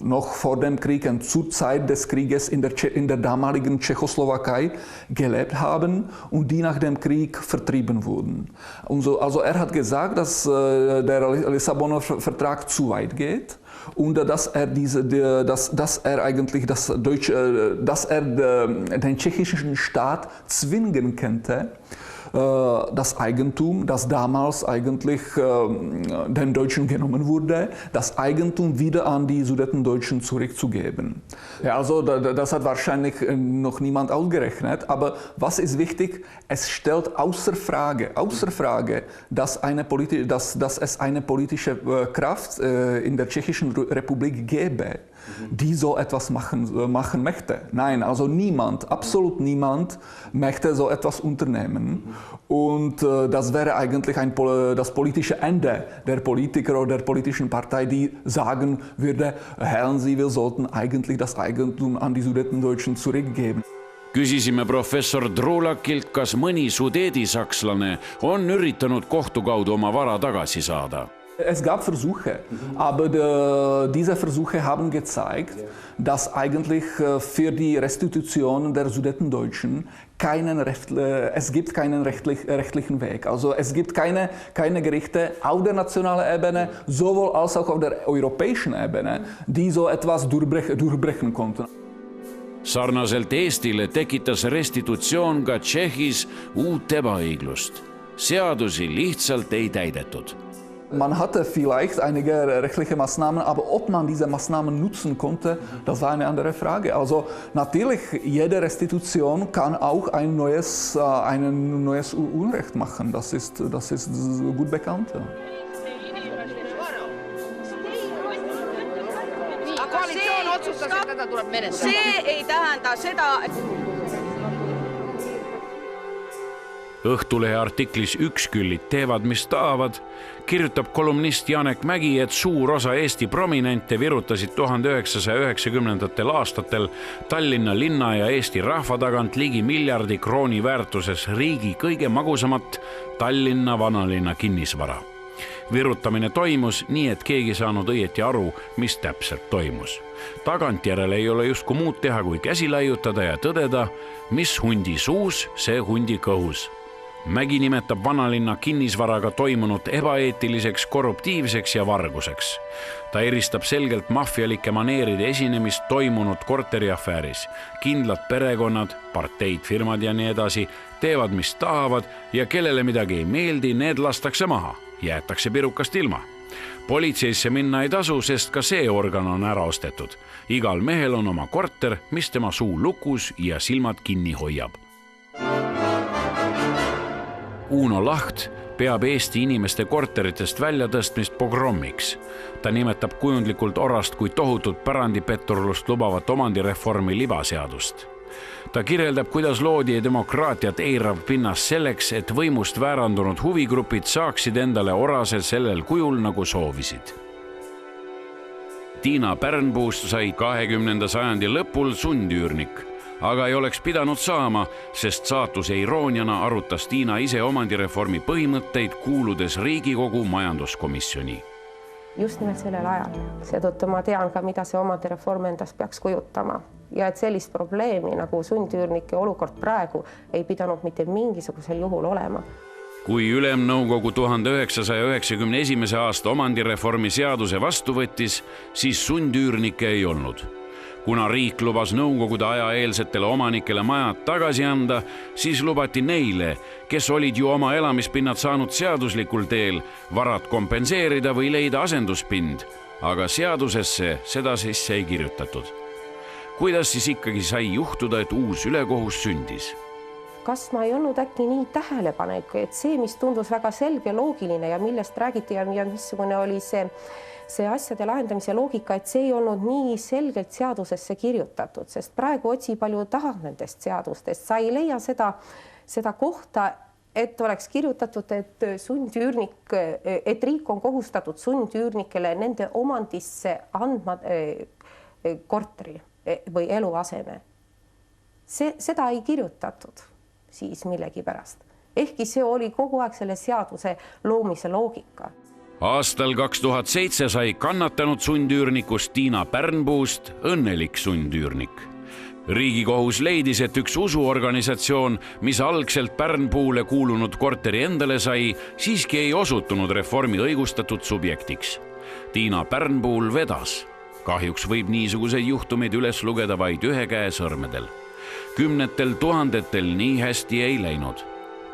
noch vor dem Krieg und zur Zeit des Krieges in der damaligen Tschechoslowakei gelebt haben und die nach dem Krieg vertrieben wurden. Also er hat gesagt, dass der Lissaboner Vertrag zu weit geht und dass er den tschechischen Staat zwingen könnte, das Eigentum, das damals eigentlich den Deutschen genommen wurde, das Eigentum wieder an die Sudetendeutschen zurückzugeben. Ja, also das hat wahrscheinlich noch niemand ausgerechnet, aber was ist wichtig? Es stellt außer Frage, dass es eine politische Kraft in der Tschechischen Republik gäbe, die so etwas machen möchte. Nein, also niemand, absolut niemand möchte so etwas unternehmen. Und das wäre eigentlich das politische Ende der Politiker oder der politischen Partei, die sagen würde, Herren Sie, wir sollten eigentlich das Eigentum an die Sudetendeutschen zurückgeben. Küsisime professor Drulakilt, kas mõni sudeedisakslane on üritanud kohtu kaudu oma vara tagasi saada. Es gab Versuche, aber diese Versuche haben gezeigt, dass eigentlich für die Restitution der Sudetendeutschen es gibt keinen rechtlichen Weg. Also es gibt keine Gerichte auf der nationalen Ebene, sowohl als auch auf der europäischen Ebene, die so etwas durchbrechen konnten. Sarnaselt Eestile tekitas restitutsioon ka Tšehhis uut ebaõiglust. Seadusi lihtsalt ei täidetud. Man hatte vielleicht einige rechtliche Maßnahmen, aber ob man diese Maßnahmen nutzen konnte, das war eine andere Frage. Also natürlich, jede Restitution kann auch ein neues Unrecht machen. Das ist gut bekannt. Ja. Koalitsioon otsustas, et teda tuleb menetleda. See ei tähenda seda, Õhtulehe artiklis Üksküllid teevad, mis tahavad, kirjutab kolumnist Janek Mägi, et suur osa Eesti prominente virutasid 1990. aastatel Tallinna linna ja Eesti rahva tagant ligi miljardi krooni väärtuses riigi kõige magusamat Tallinna vanalinna kinnisvara. Virutamine toimus nii, et keegi saanud õieti aru, mis täpselt toimus. Tagantjärele ei ole justkui muud teha, kui käsi laiutada ja tõdeda, mis hundi suus, see hundi kõhus. Mägi nimetab vanalinna kinnisvaraga toimunut ebaeetiliseks, korruptiivseks ja varguseks. Ta eristab selgelt maffialike maneeride esinemist toimunud korteriafääris. Kindlad perekonnad, parteid, firmad ja nii edasi teevad, mis tahavad ja kellele midagi ei meeldi, need lastakse maha. Jäetakse pirukast ilma. Politseisse minna ei tasu, sest ka see organ on ära ostetud. Igal mehel on oma korter, mis tema suu lukus ja silmad kinni hoiab. Uno Laht peab Eesti inimeste korteritest väljatõstmist pogrommiks. Ta nimetab kujundlikult Orast kui tohutut pärandipetturlust lubavat omandireformi libaseadust. Ta kirjeldab, kuidas loodi demokraatiat eirav pinnas selleks, et võimust väärandunud huvigrupid saaksid endale orase sellel kujul, nagu soovisid. Tiina Pärnpuust sai 20. sajandi lõpul sundüürnik, aga ei oleks pidanud saama, sest saatuse irooniana arutas Tiina ise omandireformi põhimõtteid, kuuludes Riigikogu majanduskomisjoni. Just nimelt sellel ajal. Seetõttu ma tean ka, mida see omandireform endast peaks kujutama. Ja et sellist probleemi nagu sundüürnike olukord praegu ei pidanud mitte mingisugusel juhul olema. Kui Ülemnõukogu 1991. aasta omandireformi seaduse vastu võttis, siis sundüürnikke ei olnud. Kuna riik lubas nõukogude ajaeelsetele omanikele majad tagasi anda, siis lubati neile, kes olid ju oma elamispinnad saanud seaduslikul teel, varad kompenseerida või leida asenduspind, aga seadusesse seda sisse ei kirjutatud. Kuidas siis ikkagi sai juhtuda, et uus ülekohus sündis? Kas ma ei olnud äkki nii tähelepanek, et see, mis tundus väga selge, loogiline ja millest räägiti ja missugune oli see asjade lahendamise loogika, et see ei olnud nii selgelt seadusesse kirjutatud, sest praegu otsi palju tahab nendest seadustest. Sa ei leia seda kohta, et oleks kirjutatud, et riik on kohustatud sundüürnikele nende omandisse andma korteri või eluaseme. Seda ei kirjutatud siis millegi pärast. Ehkki see oli kogu aeg selle seaduse loomise loogika. Aastal 2007 sai kannatanud sundüürnikust Tiina Pärnpuust õnnelik sundüürnik. Riigikohus leidis, et üks usuorganisatsioon, mis algselt Pärnpuule kuulunud korteri endale sai, siiski ei osutunud reformi õigustatud subjektiks. Tiina Pärnpuul vedas. Kahjuks võib niisuguseid juhtumeid üles lugeda vaid ühe käe sõrmedel. 10 000 nii hästi ei läinud.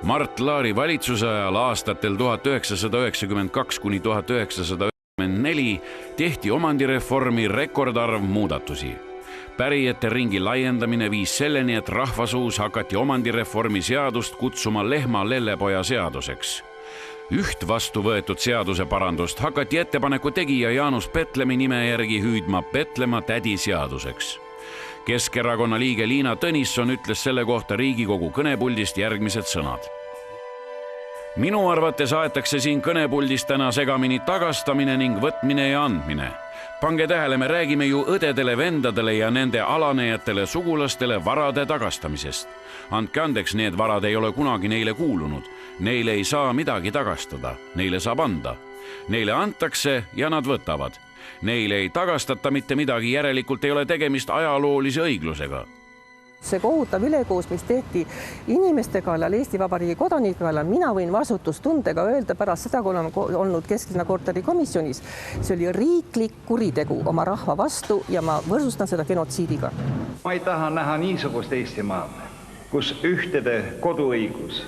Mart Laari valitsuse ajal aastatel 1992 kuni 1994 tehti omandireformi rekordarv muudatusi. Pärijate ringi laiendamine viis selleni, et rahvasuus hakati omandireformi seadust kutsuma Lehma lellepoja seaduseks. Üht vastu võetud seaduse parandust hakati ettepaneku tegija Jaanus Petlemi nime järgi hüüdma Petlemma tädi seaduseks. Keskerakonna liige Liina Tõnisson ütles selle kohta Riigikogu kõnepuldist järgmised sõnad. Minu arvates aetakse siin kõnepuldist täna segamini tagastamine ning võtmine ja andmine. Pange tähele, me räägime ju õdedele, vendadele ja nende alanejatele sugulastele varade tagastamisest. Andke andeks, need varad ei ole kunagi neile kuulunud. Neile ei saa midagi tagastada, neile saab anda. Neile antakse ja nad võtavad. Neile ei tagastata mitte midagi, järelikult ei ole tegemist ajaloolise õiglusega. See kohutav ülekoos, mis tehti inimeste kallal, Eesti Vabariigi kodanike kallal, mina võin vastutustundega öelda pärast seda, kui olen olnud Kesklinna korteri komisjonis, see oli riiklik kuritegu oma rahva vastu ja ma võrdsustan seda genotsiidiga. Ma ei taha näha niisugust Eestimaal, kus ühtede koduõigus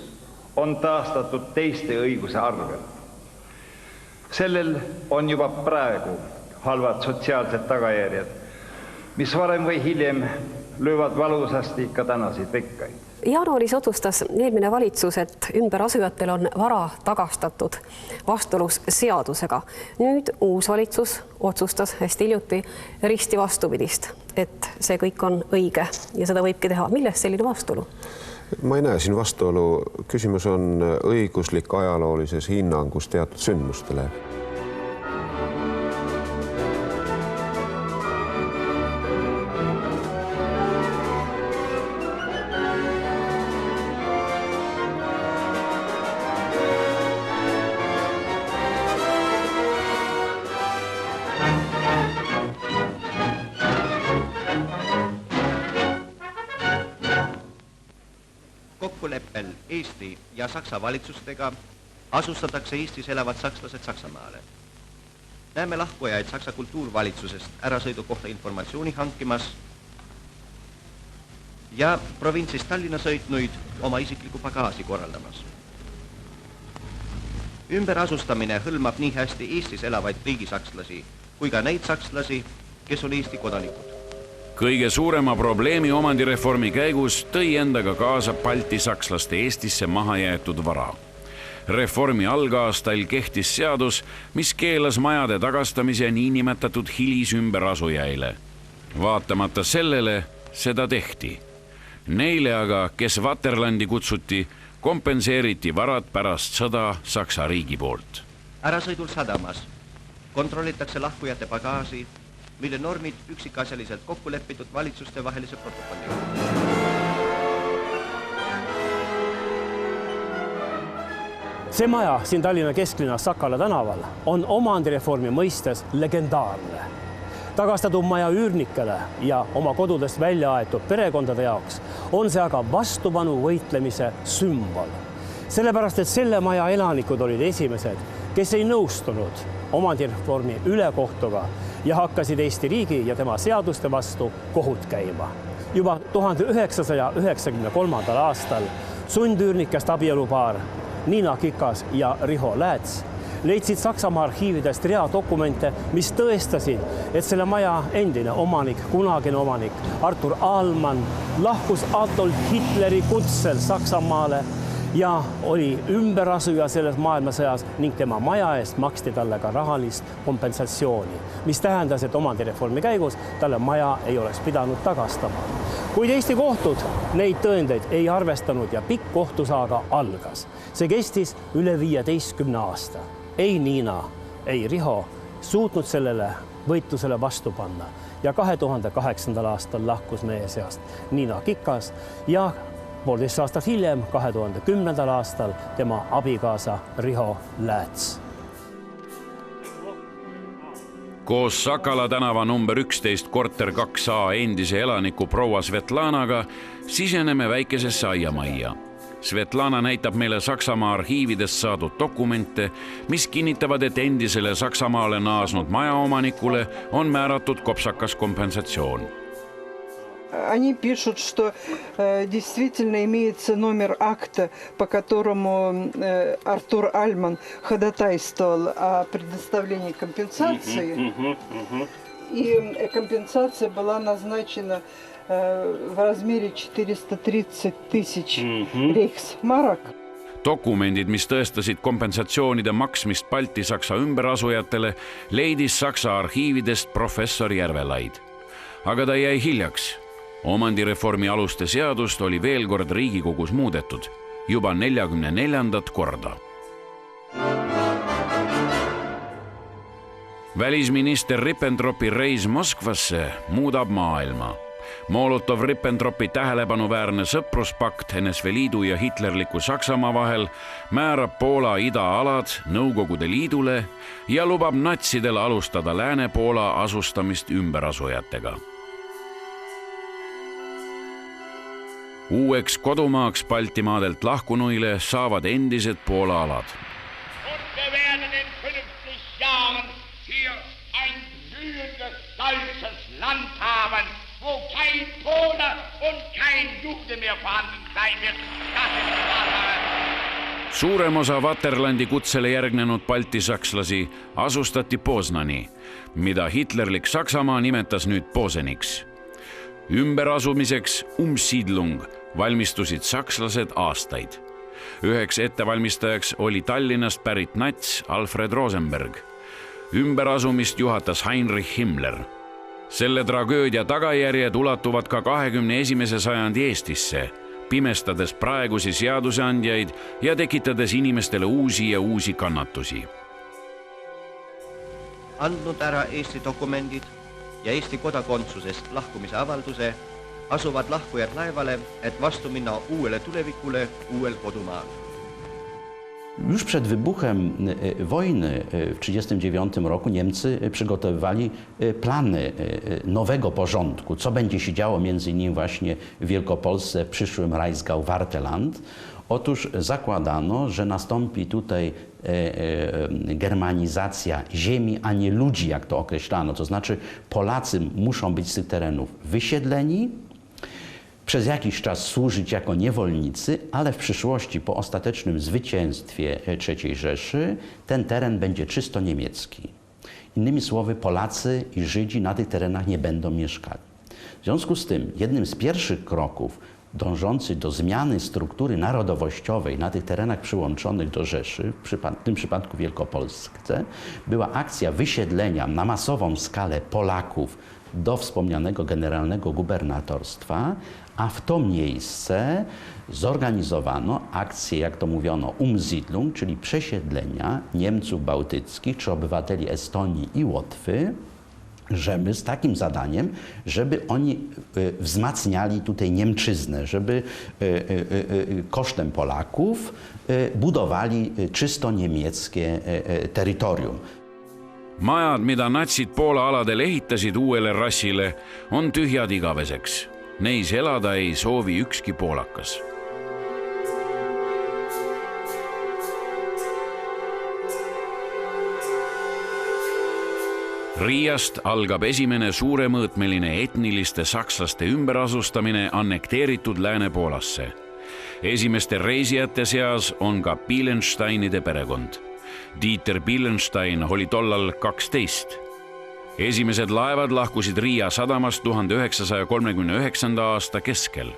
on taastatud teiste õiguse arvel. Sellel on juba praegu halvad sotsiaalsed tagajärjed, mis varem või hiljem löövad valusasti ka tänaseid vekkaid. Jaanuaris otsustas eelmine valitsus, et ümberasujatel on vara tagastatud vastuolus seadusega. Nüüd uus valitsus otsustas hästi hiljuti risti vastupidist, et see kõik on õige ja seda võibki teha. Millest selline vastuolu? Ma ei näe siin vastuolu. Küsimus on õiguslik ajaloolises hinnangus teatud sündmustele. Kokkuleppel Eesti ja Saksa valitsustega asustatakse Eestis elavad sakslased Saksamaale. Näeme lahkujaid Saksa kultuurvalitsusest ärasõidu kohta informatsiooni hankimas ja provintsist Tallinna sõitnuid oma isikliku pagaasi korraldamas. Ümberasustamine hõlmab nii hästi Eestis elavaid riigisakslasi kui ka neid sakslasi, kes on Eesti kodanikud. Kõige suurema probleemi omandireformi käigus tõi endaga kaasa Balti sakslaste Eestisse maha jäetud vara. Reformi algaastail kehtis seadus, mis keelas majade tagastamise niinimetatud hilisümberasujaile. Vaatamata sellele seda tehti. Neile aga, kes Vaterlandi kutsuti, kompenseeriti varad pärast sõda Saksa riigi poolt. Ärasõidul sadamas kontrollitakse lahkujate bagaasi, mille normid üksikasjaliselt kokku leppitud valitsuste vahelise protokolliga. See maja siin Tallinna kesklinnas Sakala tänaval on omandireformi mõistes legendaarne. Tagastatud maja üürnikele ja oma kodudest välja aetud perekondade jaoks on see aga vastupanu võitlemise sümbol. Sellepärast, et selle maja elanikud olid esimesed, kes ei nõustunud omandireformi ülekohtuga ja hakkasid Eesti riigi ja tema seaduste vastu kohut käima. Juba 1993. aastal sundüürnikest abielupaar Niina Kikas ja Riho Lääts leidsid Saksamaa arhiividest rea dokumente, mis tõestasid, et selle maja endine omanik, kunagine omanik Artur Ahlmann lahkus Adolf Hitleri kutsel Saksamaale ja oli ümberasuja selles maailmasõjas ning tema maja eest maksti talle ka rahalist kompensatsiooni, mis tähendas, et omandireformi käigus talle maja ei oleks pidanud tagastama. Kuid Eesti kohtud neid tõendeid ei arvestanud ja pikk kohtusaaga algas. See kestis üle 15 aasta. Ei Niina, ei Riho suutnud sellele võitlusele vastu panna ja 2008. aastal lahkus meie seast Niina Kikas ja 1,5 aastat hiljem, 2010. aastal tema abikaasa Riho Lääts. Koos Sakala tänava number 11 korter 2A endise elaniku proua Svetlanaga siseneme väikesesse aiamajja. Svetlana näitab meile Saksamaa arhiividest saadud dokumente, mis kinnitavad, et endisele Saksamaale naasnud majaomanikule on määratud kopsakas kompensatsioon. Они пишут, что действительно имеется номер акта, по которому Артур Альман ходатайствовал о предоставлении компенсации. И компенсация была назначена в размере 430 000 рейхсмарок. Dokumendid, mis tõestasid kompensatsioonide maksmist Balti-Saksa ümberasujatele, leidis Saksa arhiividest professor Järvelaid. Aga ta jäi hiljaks. Omandireformi aluste seadust oli veel kord Riigikogus muudetud, juba 44. korda. Välisminister Ribbentropi reis Moskvasse muudab maailma. Molotov-Ribbentropi tähelepanuväärne sõpruspakt NSV Liidu ja hitlerliku Saksamaa vahel määrab Poola idaalad Nõukogude Liidule ja lubab natsidel alustada Lääne-Poola asustamist ümberasujatega. Uueks kodumaaks Baltimaadelt lahkunuile saavad endised Poola alad. Wir werden in 50 Jahren hier ein blühendes deutsches Land haben, wo kein Pole und kein Jude mehr vorhanden sein wird. Suurem osa Vaterlandi kutsele järgnenud baltisakslasi asustati Poznani, mida hitlerlik Saksamaa nimetas nüüd Poseniks. Ümberasumiseks Umsiedlung valmistusid sakslased aastaid. Üheks ettevalmistajaks oli Tallinnast pärit nats Alfred Rosenberg. Ümberasumist juhatas Heinrich Himmler. Selle tragöödia tagajärjed ulatuvad ka 21. sajandi Eestisse, pimestades praegusi seaduseandjaid ja tekitades inimestele uusi ja uusi kannatusi. Andnud ära Eesti dokumendid ja Eesti kodakondsusest lahkumise avalduse, asuvad lahkujad laevale, et vastu minna uuele tulevikule uuel kodumaal. Już przed wybuchem wojny w 1939 roku Niemcy przygotowywali plany nowego porządku, co będzie się działo między innymi właśnie w Wielkopolsce, w przyszłym Reichsgau-Wartheland. Otóż zakładano, że nastąpi tutaj germanizacja ziemi, a nie ludzi, jak to określano. To znaczy Polacy muszą być z tych terenów wysiedleni, przez jakiś czas służyć jako niewolnicy, ale w przyszłości po ostatecznym zwycięstwie III Rzeszy ten teren będzie czysto niemiecki. Innymi słowy, Polacy i Żydzi na tych terenach nie będą mieszkali. W związku z tym jednym z pierwszych kroków dążących do zmiany struktury narodowościowej na tych terenach przyłączonych do Rzeszy, w tym przypadku Wielkopolsce, była akcja wysiedlenia na masową skalę Polaków do wspomnianego generalnego gubernatorstwa, a w to miejsce zorganizowano akcję, jak to mówiono, Umsiedlung, czyli przesiedlenia Niemców bałtyckich czy obywateli Estonii i Łotwy, żeby z takim zadaniem, żeby oni wzmacniali tutaj Niemczyznę, żeby kosztem Polaków budowali czysto niemieckie terytorium. Majad, mida natsid Poola aladel ehitasid uuele rassile, on tühjad igaveseks. Neis elada ei soovi ükski poolakas. Riiast algab esimene suuremõõtmeline etniliste sakslaste ümberasustamine annekteeritud Lääne-Poolasse. Esimeste reisijate seas on ka Pilensteinide perekond. Dieter Pilenstein oli tollal 12. Esimesed laevad lahkusid Riia sadamast 1939. aasta keskel.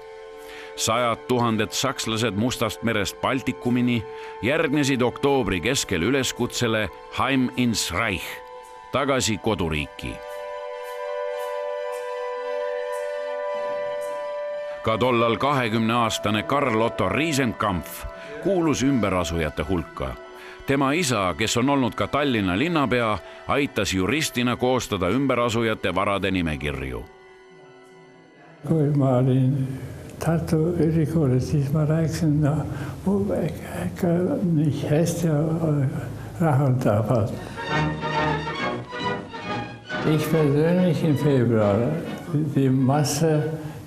100 000 sakslased Mustast merest Baltikumini järgnesid oktoobri keskel üleskutsele Heim ins Reich, tagasi koduriiki. Ka tollal 20-aastane Karl Otto Riesenkampf kuulus ümberasujate hulka. Tema isa, kes on olnud ka Tallinna linnapea, aitas juristina koostada ümberasujate varade nimekirju. Kui ma olin Tartu Ülikoolis, siis ma rääkisin ka nicht hästi rahuldavalt. Ich persönlich im Februar, die Masse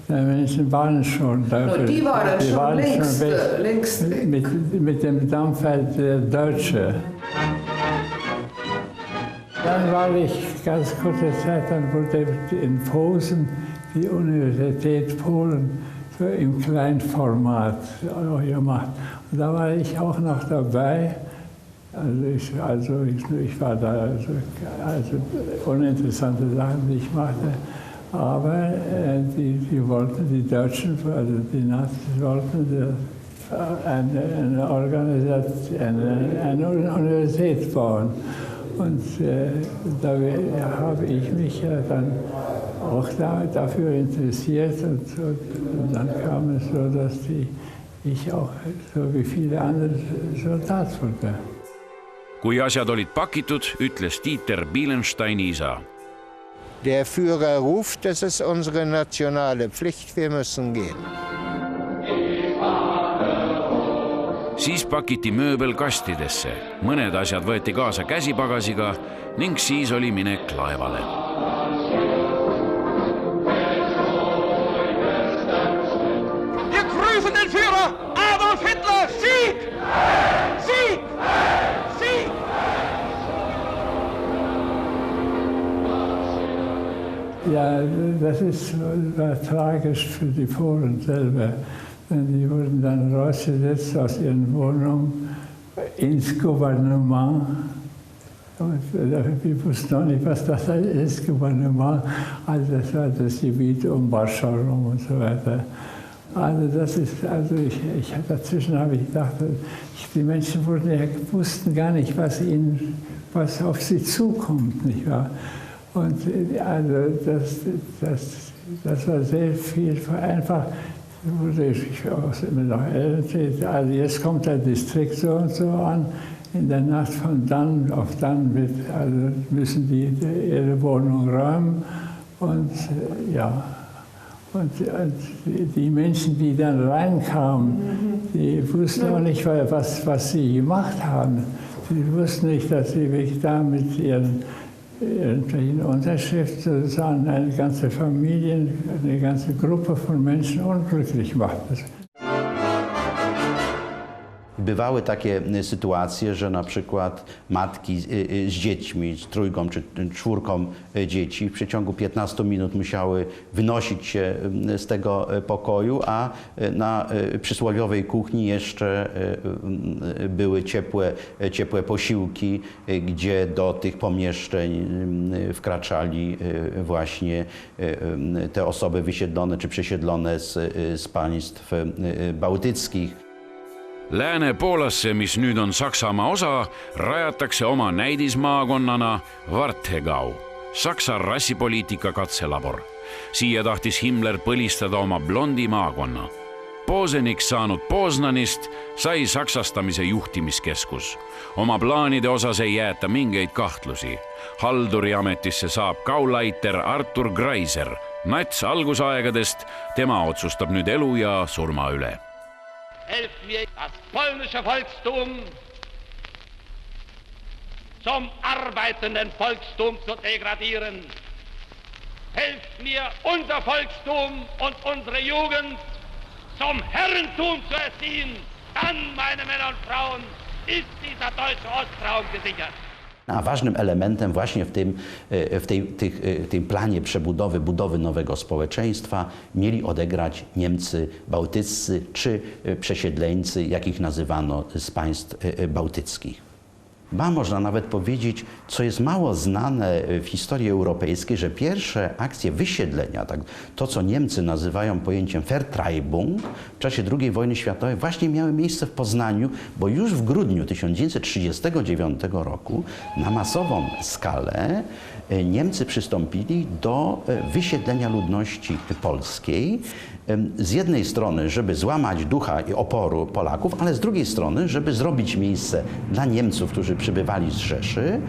der Menschen waren schon da. No, die waren schon längst weg. Mit dem Dampfer der Deutsche. Dann war ich ganz kurze Zeit, dann wurde in Posen die Universität Polen so im Kleinformat gemacht. Und da war ich auch noch dabei. Also ich war da, also uninteressante Sachen, die ich machte. Aber die wollten, die Deutschen, also die Nazis wollten eine Universität bauen. Und da habe ich mich ja dann auch dafür interessiert. Und dann kam es so, dass ich auch, so wie viele andere, Soldat wurde. Kui asjad olid pakitud, ütles Dieter Bielensteini isa. Der Führer ruft, das ist unsere nationale Pflicht, wir müssen gehen. Siis pakiti mööbel kastidesse, mõned asjad võeti kaasa käsipagasiga ning siis oli minek laevale. Wir grüßen den Führer Adolf Hitler! Sieg! Sieg! Sieg! Ja, das war tragisch für die Polen selber. Die wurden dann rausgesetzt aus ihren Wohnungen ins Gouvernement. Wir wussten noch nicht, was das ist, Gouvernement. Also das war das Gebiet um Warschau rum und so weiter. Also das ist, dazwischen habe ich gedacht, die Menschen wussten gar nicht, was auf sie zukommt, nicht wahr? Und also das war sehr viel einfach. Wurde ich auch immer noch älter. Also jetzt kommt der Distrikt so und so an. In der Nacht von dann auf dann müssen die ihre Wohnung räumen. Und ja, und die Menschen, die dann reinkamen, die wussten auch nicht, was sie gemacht haben. Sie wussten nicht, dass sie wirklich da mit ihren Unterschrift sozusagen eine ganze Familie, eine ganze Gruppe von Menschen unglücklich macht. Bywały takie sytuacje, że na przykład matki z dziećmi, z trójką czy czwórką dzieci w przeciągu 15 minut musiały wynosić się z tego pokoju, a na przysłowiowej kuchni jeszcze były ciepłe posiłki, gdzie do tych pomieszczeń wkraczali właśnie te osoby wysiedlone czy przesiedlone z państw bałtyckich. Lääne-Poolasse, mis nüüd on Saksamaa osa, rajatakse oma näidismaakonnana Warthegau, Saksa rassipoliitika katselabor. Siia tahtis Himmler põlistada oma blondi maakonna. Poseniks saanud Poznanist sai saksastamise juhtimiskeskus. Oma plaanide osas ei jäeta mingeid kahtlusi. Halduriametisse saab Gauleiter Artur Greiser. Nats algusaegadest, tema otsustab nüüd elu ja surma üle. Helft mir, das polnische Volkstum zum arbeitenden Volkstum zu degradieren. Helft mir, unser Volkstum und unsere Jugend zum Herrentum zu erziehen. Dann, meine Männer und Frauen, ist dieser deutsche Ostraum gesichert. A ważnym elementem właśnie w tym planie przebudowy, budowy nowego społeczeństwa mieli odegrać Niemcy bałtyccy czy przesiedleńcy, jakich nazywano z państw bałtyckich. Można nawet powiedzieć, co jest mało znane w historii europejskiej, że pierwsze akcje wysiedlenia, to co Niemcy nazywają pojęciem Vertreibung, w czasie II wojny światowej właśnie miały miejsce w Poznaniu, bo już w grudniu 1939 roku na masową skalę Niemcy przystąpili do wysiedlenia ludności polskiej. Z jednej strony, żeby złamać ducha i oporu Polaków, ale z drugiej strony, żeby zrobić miejsce dla Niemców, którzy przybywali z Rzeszy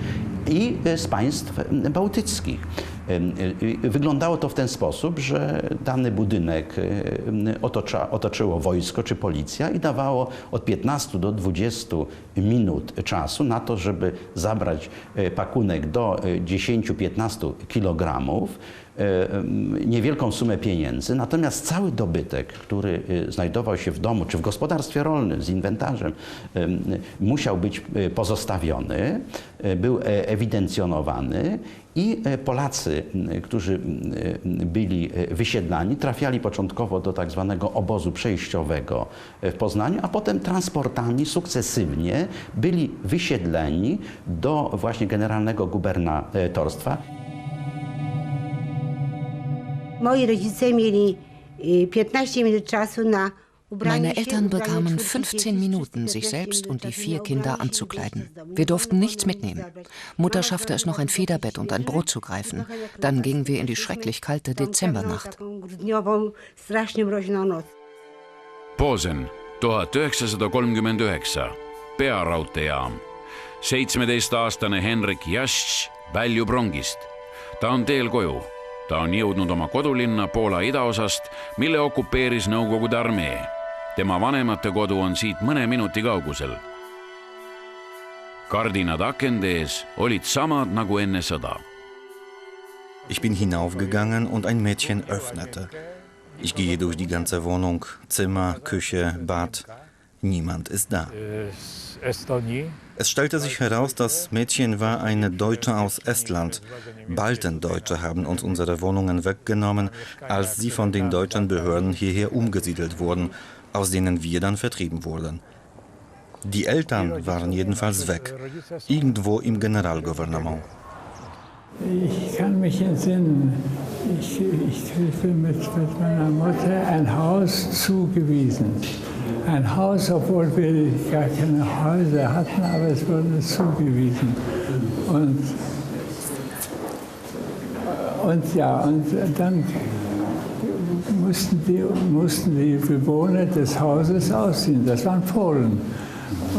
i z państw bałtyckich. Wyglądało to w ten sposób, że dany budynek otoczyło wojsko czy policja i dawało od 15 do 20 minut czasu na to, żeby zabrać pakunek do 10-15 kilogramów. niewielką sumę pieniędzy, natomiast cały dobytek, który znajdował się w domu czy w gospodarstwie rolnym z inwentarzem, musiał być pozostawiony, był ewidencjonowany i Polacy, którzy byli wysiedlani, trafiali początkowo do tak zwanego obozu przejściowego w Poznaniu, a potem transportami sukcesywnie byli wysiedleni do właśnie generalnego gubernatorstwa. Moi rodzice mieli 15 minut czasu na Meine Eltern bekamen 15 Minuten, sich selbst und die 4 Kinder anzukleiden. Wir durften nichts mitnehmen. Mutter schaffte es noch, ein Federbett und ein Brot zu greifen. Dann gingen wir in die schrecklich kalte Dezembernacht. Posen, 1939, pearaudteejaam. 17-aastane Henrik Jasč väljub rongist. Ta on teel koju. Ta on jõudnud oma kodulinna Poola idaosast, mille okupeeris Nõukogude armee. Tema vanemate kodu on siit mõne minuti kaugusel. Kardinad akende ees olid samad nagu enne sõda. Ich bin hinaufgegangen und ein Mädchen öffnete. Ich gehe durch die ganze Wohnung, Zimmer, Küche, Bad. Niemand ist da. Es stellte sich heraus, das Mädchen war eine Deutsche aus Estland. Baltendeutsche haben uns unsere Wohnungen weggenommen, als sie von den deutschen Behörden hierher umgesiedelt wurden, aus denen wir dann vertrieben wurden. Die Eltern waren jedenfalls weg, irgendwo im Generalgouvernement. Ich kann mich entsinnen, ich kriegte mit meiner Mutter ein Haus zugewiesen. Ein Haus, obwohl wir gar keine Häuser hatten, aber es wurde zugewiesen. Und dann mussten die Bewohner des Hauses ausziehen. Das waren Polen.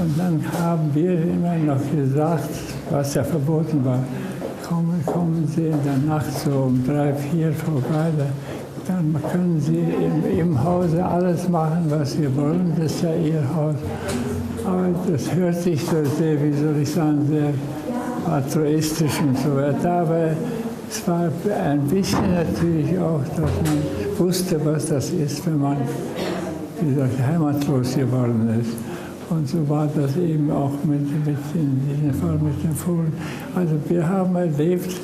Und dann haben wir immer noch gesagt, was ja verboten war, kommen Sie in der Nacht so um 3, 4 vorbei, dann können Sie im Hause alles machen, was Sie wollen, das ist ja Ihr Haus. Aber das hört sich so sehr, wie soll ich sagen, sehr altruistisch und so weiter. Aber es war ein bisschen natürlich auch, dass man wusste, was das ist, wenn man heimatlos geworden ist. Und so war das eben auch in diesem Fall mit den Polen. Also wir haben erlebt,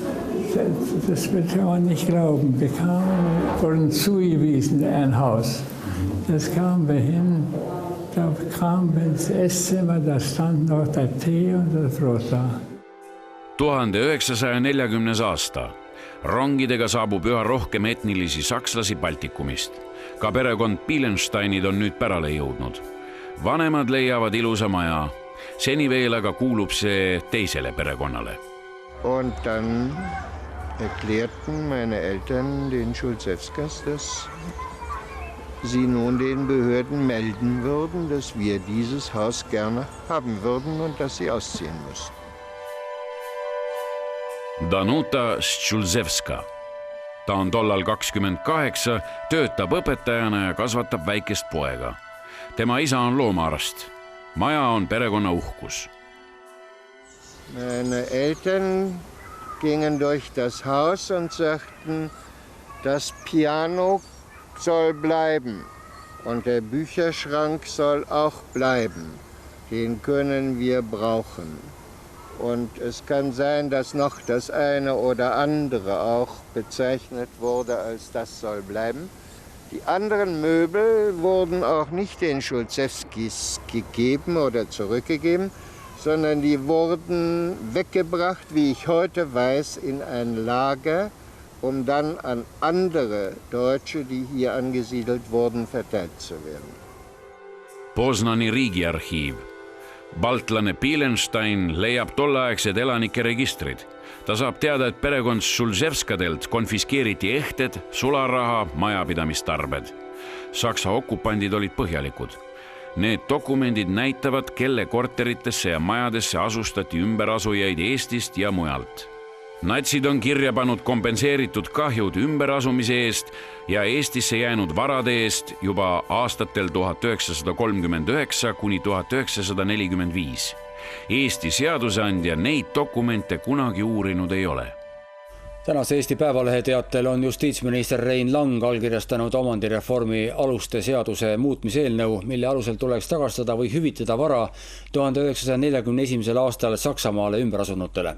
das kann man nicht glauben, wir wurden zugewiesen, ein Haus. Das kamen wir hin, da kamen wir ins Esszimmer, da stand noch der Tee und das Brot da. 1940. aasta. Rongidega saabub üha rohkem etnilisi sakslasi Baltikumist. Ka perekond Pilensteinid on nüüd pärale jõudnud. Vanemad leiavad ilusa maja. Seni veel aga kuulub see teisele perekonnale. Und dann erklärten meine Eltern den Schulzewskas, dass sie nun den Behörden melden würden, dass wir dieses Haus gerne haben würden und dass sie ausziehen müssen. Danuta Ščulzevska. Ta on tollal 28, töötab õpetajana ja kasvatab väikest poega. Tema isa on loomaarst. Maja on perekonna uhkus. Meine Eltern gingen durch das Haus und sagten, das Piano soll bleiben und der Bücherschrank soll auch bleiben. Den können wir brauchen. Und es kann sein, dass noch das eine oder andere auch bezeichnet wurde als das soll bleiben. Die anderen Möbel wurden auch nicht den Schulzewskis gegeben oder zurückgegeben, sondern die wurden weggebracht, wie ich heute weiß, in ein Lager, um dann an andere Deutsche, die hier angesiedelt wurden, verteilt zu werden. Poznani riigiarhiiv. Baltlane Pilenstein leiab tolleaegsed elanike registrid. Ta saab teada, et perekond Šulzevskadelt konfiskeeriti ehted, sularaha, majapidamistarbed. Saksa okupandid olid põhjalikud. Need dokumendid näitavad, kelle korteritesse ja majadesse asustati ümberasujaid Eestist ja mujalt. Natsid on kirja pannud kompenseeritud kahjud ümberasumise eest ja Eestisse jäänud varade eest juba aastatel 1939 kuni 1945. Eesti seadusandja neid dokumente kunagi uurinud ei ole. Tänase Eesti Päevalehe teatel on justiitsminister Rein Lang allkirjastanud omandireformi aluste seaduse muutmise eelnõu, mille alusel tuleks tagastada või hüvitada vara 1941. aastal Saksamaale ümber asunutele.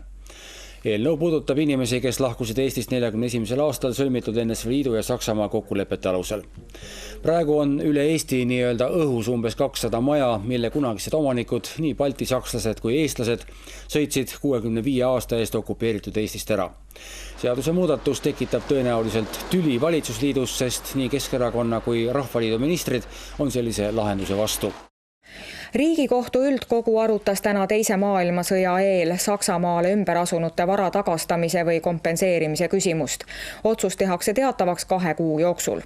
Eelnõu puudutab inimesi, kes lahkusid Eestist 41. aastal sõlmitud NSV Liidu ja Saksamaa kokkulepete alusel. Praegu on üle Eesti nii-öelda õhus umbes 200 maja, mille kunagised omanikud, nii balti sakslased kui eestlased, sõitsid 65 aasta eest okupeeritud Eestist ära. Seaduse muudatus tekitab tõenäoliselt tüli valitsusliidus, sest nii Keskerakonna kui Rahvaliidu ministrid on sellise lahenduse vastu. Riigikohtu üldkogu arutas täna teise maailmasõja eel Saksamaale ümber asunute vara tagastamise või kompenseerimise küsimust. Otsus tehakse teatavaks 2 kuu jooksul.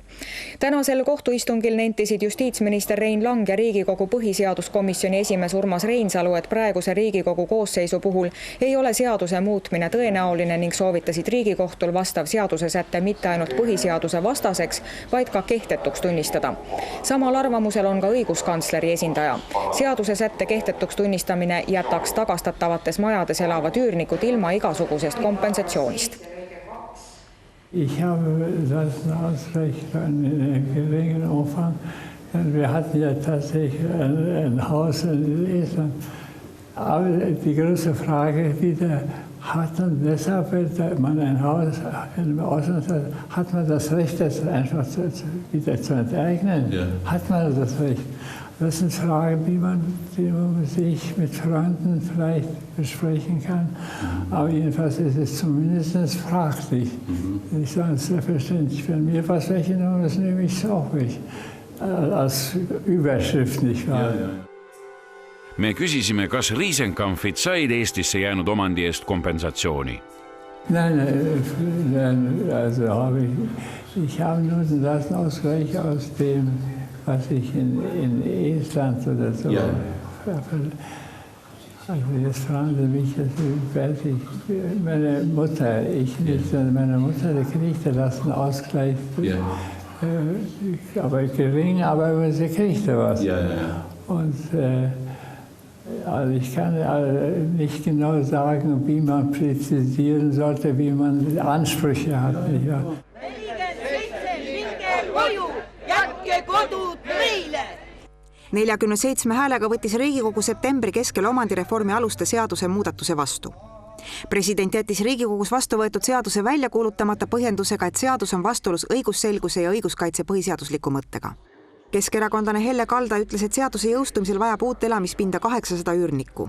Tänasel kohtuistungil nentisid justiitsminister Rein Lang ja Riigikogu põhiseaduskomisjoni esimees Urmas Reinsalu, et praeguse Riigikogu koosseisu puhul ei ole seaduse muutmine tõenäoline ning soovitasid Riigikohtul vastav seadusesätte mitte ainult põhiseaduse vastaseks, vaid ka kehtetuks tunnistada. Samal arvamusel on ka õiguskantsleri esindaja. Seaduse sätte kehtetuks tunnistamine jätaks tagastatavates majades elavad üürnikud ilma igasugusest kompensatsioonist. Ich habe das Hausrecht in geringen Umfang. Wir hatten ja tatsächlich ein Haus in Estland. Aber die große Frage wieder, hat man deshalb, wenn man ein Haus im Ausland hat, hat man das Recht, das einfach wieder zu enteignen? Ja. Hat man das Recht? Das sind Fragen, die man sich mit Freunden vielleicht besprechen kann. Aber jedenfalls ist es zumindest fraglich. Ich sage es selbstverständlich, wenn mir was weggenommen ist, nehme ich es auch weg. Als Überschrift, nicht wahr? Ja, ja. Me küsisime, kas Riesenkampfid said Eestisse jäänud omandi eest kompensatsiooni. Nein, also ich habe nur den Lastenausgleich aus dem, was ich in Estland oder so. Ja. Also jetzt fragen Sie mich, meine Mutter, meine Mutter, die kriegte Lastenausgleich. Ja. Aber gering, aber sie kriegte was. Ja, ja. Und also ich kann nicht genau sagen, wie man präzisieren sollte, wie man Ansprüche hat. Ja. 47 häälega võttis Riigikogu septembri keskel omandireformi aluste seaduse muudatuse vastu. President jättis Riigikogus vastu võetud seaduse välja kuulutamata põhjendusega, et seadus on vastuolus õigusselguse ja õiguskaitse põhiseadusliku mõttega. Keskerakondlane Helle Kalda ütles, et seaduse jõustumisel vajab uut elamispinda 800 üürnikku.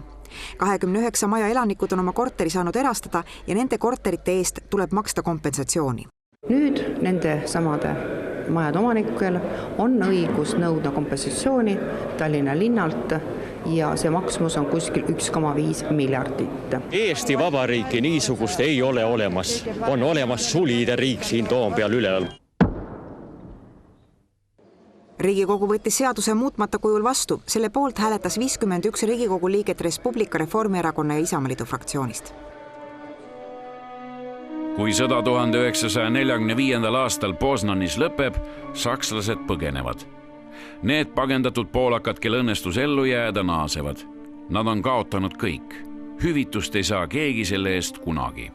29 maja elanikud on oma korteri saanud erastada ja nende korterite eest tuleb maksta kompensatsiooni. Nüüd nende samade majade omanikel on õigus nõuda kompensatsiooni Tallinna linnalt ja see maksumus on kuskil 1,5 miljardit. Eesti Vabariiki niisugust ei ole olemas. On olemas solide riik siin Toompeal üleval. Riigikogu võttis seaduse muutmata kujul vastu. Selle poolt hääletas 51 Riigikogu liiget Res Publica, Reformierakonna ja Isamaaliidu fraktsioonist. Kui sõda 1945. aastal Poznanis lõpeb, sakslased põgenevad. Need pagendatud poolakad, kel õnnestus ellu jääda, naasevad. Nad on kaotanud kõik. Hüvitust ei saa keegi selle eest kunagi.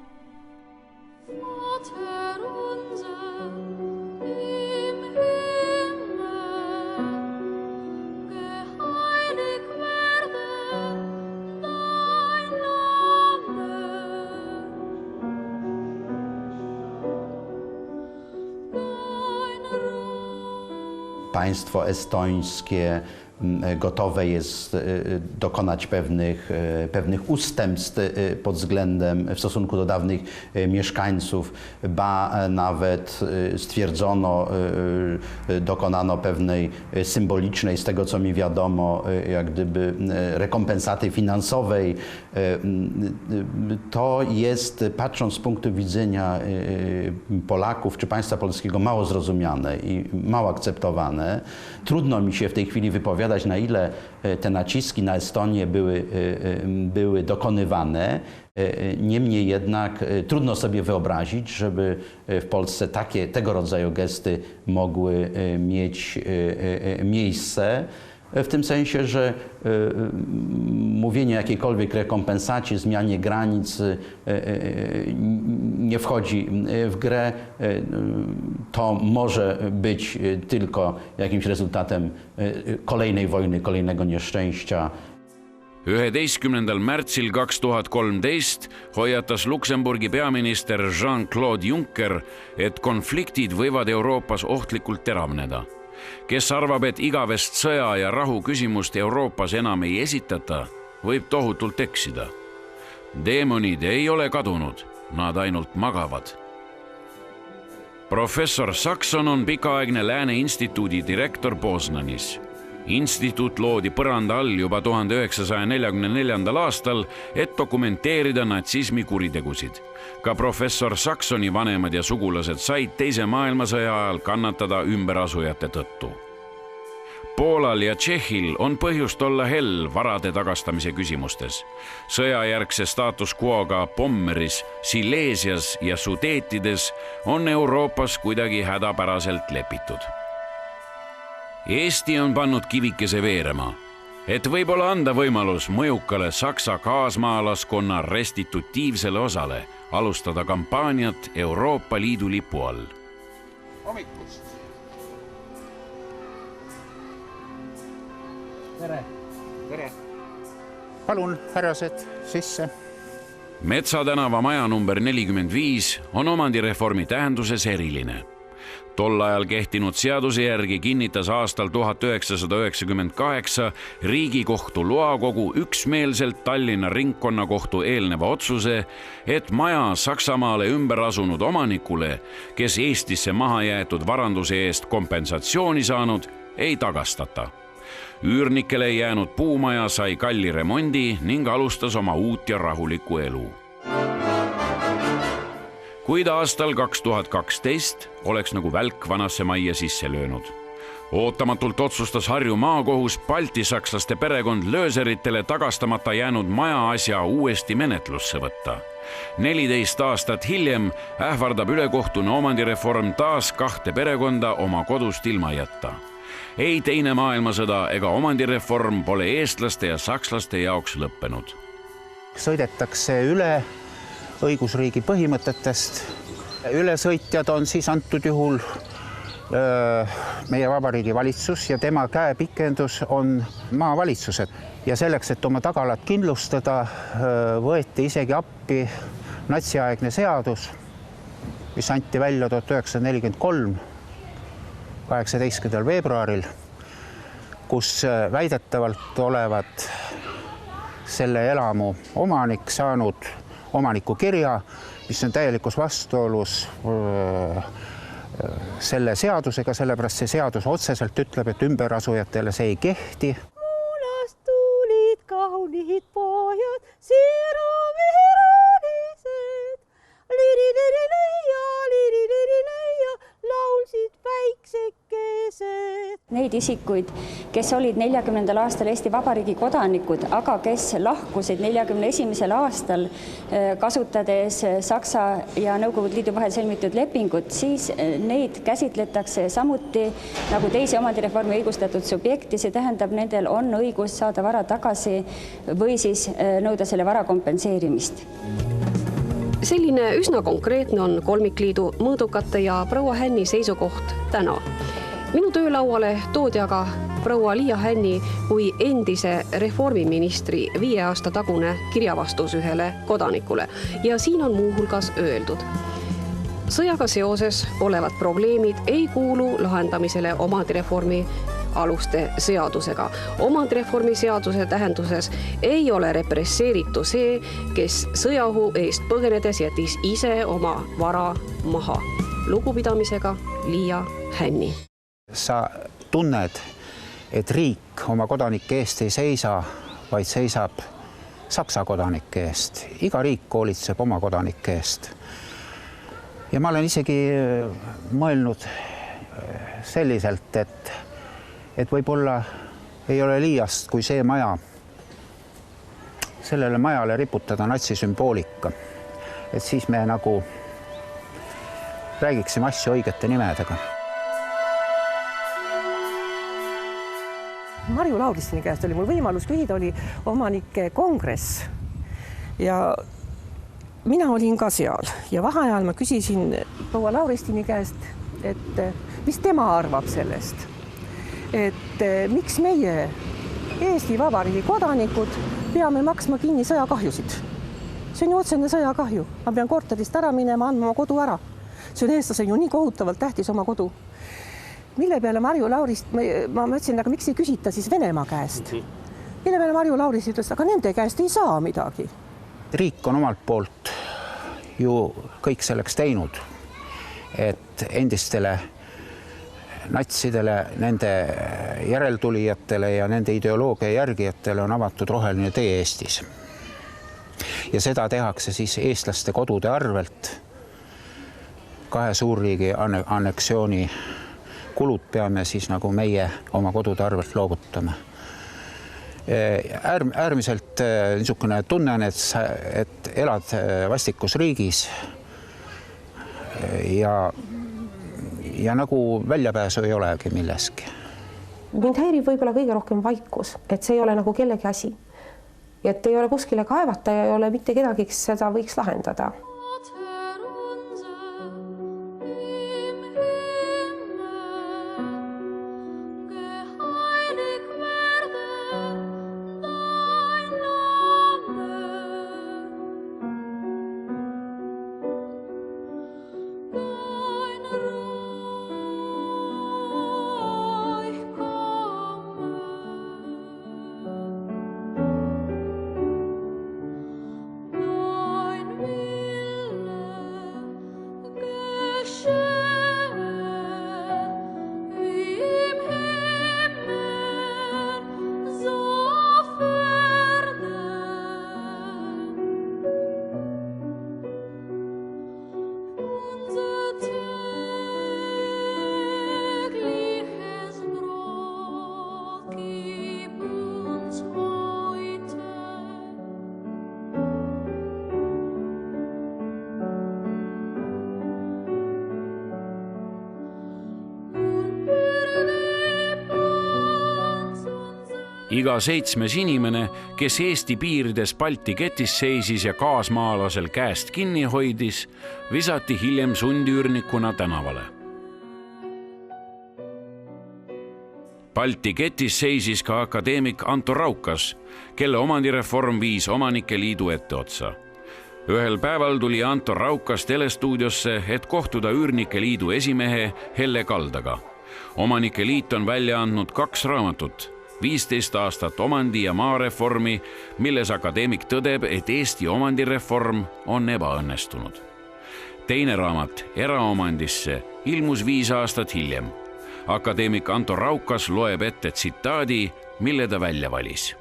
Państwo estońskie gotowe jest dokonać pewnych ustępstw pod względem w stosunku do dawnych mieszkańców, ba nawet stwierdzono, dokonano pewnej symbolicznej, z tego co mi wiadomo, jak gdyby rekompensaty finansowej. To jest, patrząc z punktu widzenia Polaków czy państwa polskiego, mało zrozumiane i mało akceptowane. Trudno mi się w tej chwili wypowiadać, na ile te naciski na Estonię były dokonywane. Niemniej jednak trudno sobie wyobrazić, żeby w Polsce tego rodzaju gesty mogły mieć miejsce. W tym sensie, że mówienie o jakiejkolwiek rekompensacie, zmianie granic nie wchodzi w grę. To może być tylko jakimś rezultatem kolejnej wojny, kolejnego nieszczęścia. 11. märtsil 2013 hoiatas Luksemburgi peaminister Jean-Claude Juncker, et konfliktid võivad Euroopas ohtlikult teravneda. Kes arvab, et igavest sõja ja rahu küsimust Euroopas enam ei esitata, võib tohutult eksida. Deemonid ei ole kadunud, nad ainult magavad. Professor Sakson on pikaaegne Lääne instituudi direktor Poznanis. Instituut loodi põranda all juba 1944. aastal, et dokumenteerida natsismi kuritegusid. Ka professor Saksoni vanemad ja sugulased said teise maailmasõja ajal kannatada ümberasujate tõttu. Poolal ja Tšehhil on põhjust olla hell varade tagastamise küsimustes. Sõjajärgse status quoga Pommeris, Silesias ja Sudeetides on Euroopas kuidagi hädapäraselt lepitud. Eesti on pannud kivikese veerema, et võib-olla anda võimalus mõjukale Saksa kaasmaalaskonna restitutiivsele osale alustada kampaaniat Euroopa Liidu lipu all. Hommikust! Tere! Tere! Palun, härrased, sisse! Metsatänava maja number 45 on omandireformi tähenduses eriline. Tol ajal kehtinud seaduse järgi kinnitas aastal 1998 Riigikohtu loakogu üksmeelselt Tallinna ringkonnakohtu eelneva otsuse, et maja Saksamaale ümber asunud omanikule, kes Eestisse maha jäetud varanduse eest kompensatsiooni saanud, ei tagastata. Üürnikele jäänud puumaja sai kalli remondi ning alustas oma uut ja rahulikku elu. Kuid aastal 2012 oleks nagu välk vanasse majja sisse löönud. Ootamatult otsustas Harju maakohus baltisakslaste perekond lööseritele tagastamata jäänud maja asja uuesti menetlusse võtta. 14 aastat hiljem ähvardab ülekohtune omandireform taas 2 perekonda oma kodust ilma jätta. Ei teine maailmasõda ega omandireform pole eestlaste ja sakslaste jaoks lõppenud. Sõidetakse üle õigusriigi põhimõtetest. Ülesõitjad on siis antud juhul meie vabariigi valitsus ja tema käepikendus on maavalitsused. Ja selleks, et oma tagalat kindlustada, võeti isegi appi natsiaegne seadus, mis anti välja 1943, 18. veebruaril, kus väidetavalt olevat selle elamu omanik saanud omaniku kirja, mis on täielikus vastuolus selle seadusega, sellepärast see seadus otseselt ütleb, et ümberasujatele see ei kehti. Muulast tulid kaunid pojad, sirameheronised, liri-liri-leia, laulsid väiksekesed. Neid isikuid, kes olid 40. aastal Eesti Vabariigi kodanikud, aga kes lahkusid 41. aastal kasutades Saksa ja Nõukogude Liidu vahel sõlmitud lepingut, siis neid käsitletakse samuti nagu teisi omandireformi õigustatud subjekti. See tähendab, nendel on õigus saada vara tagasi või siis nõuda selle vara kompenseerimist. Selline üsna konkreetne on kolmikliidu mõõdukate ja proua Hänni seisukoht täna. Minu töölauale toodi aga proua Liia Hänni kui endise reformiministri 5 aasta tagune kirjavastus ühele kodanikule ja siin on muuhulgas öeldud. Sõjaga seoses olevad probleemid ei kuulu lahendamisele omandireformi aluste seadusega. Omandireformi seaduse tähenduses ei ole represseeritu see, kes sõjaohu eest põgenedes jättis ise oma vara maha. Lugupidamisega Liia Hänni. Sa tunned, et riik oma kodanike eest ei seisa, vaid seisab Saksa kodanike eest. Iga riik hoolitseb oma kodanike eest. Ja ma olen isegi mõelnud selliselt, et võib-olla ei ole liiast, kui see maja, sellele majale riputada natsisümboolika. Et siis me nagu räägiksime asju õigete nimedega. Marju Lauristini käest oli mul võimalus küsida, oli omanike kongress ja mina olin ka seal ja vaheajal ma küsisin proua Lauristini käest, et mis tema arvab sellest, et miks meie Eesti Vabariigi kodanikud peame maksma kinni sõjakahjusid. See on ju otsene sõjakahju. Ma pean korterist ära minema, andma oma kodu ära. See on eestlasel ju nii kohutavalt tähtis oma kodu. Mille peale Marju Laurist, ma mõtlesin, aga miks ei küsita siis Venemaa käest? Mille peale Marju Laurist ütles, aga nende käest ei saa midagi. Riik on omalt poolt ju kõik selleks teinud, et endistele natsidele, nende järeltulijatele ja nende ideoloogia järgijatele on avatud roheline tee Eestis. Ja seda tehakse siis eestlaste kodude arvelt. 2 suurriigi anneksiooni kulud peame siis nagu meie oma kodude arvelt loovutama. Äärmiselt niisugune tunnen, et elad vastikus riigis ja nagu väljapääsu ei olegi milleski. Mind häirib võib-olla kõige rohkem vaikus, et see ei ole nagu kellegi asi. Ja et ei ole kuskile kaevata ja ei ole mitte kedagi, kes seda võiks lahendada. Iga 7. inimene, kes Eesti piirides Balti ketis seisis ja kaasmaalasel käest kinni hoidis, visati hiljem sundüürnikuna tänavale. Balti ketis seisis ka akadeemik Anto Raukas, kelle omandireform viis Omanike Liidu etteotsa. Ühel päeval tuli Anto Raukas telestuudiosse, et kohtuda Üürnike Liidu esimehe Helle Kaldaga. Omanike Liit on välja andnud 2 raamatut, 15 aastat omandi- ja maareformi, milles akadeemik tõdeb, et Eesti omandireform on ebaõnnestunud. Teine raamat Eraomandisse ilmus 5 aastat hiljem. Akadeemik Anto Raukas loeb ette tsitaadi, mille ta välja valis.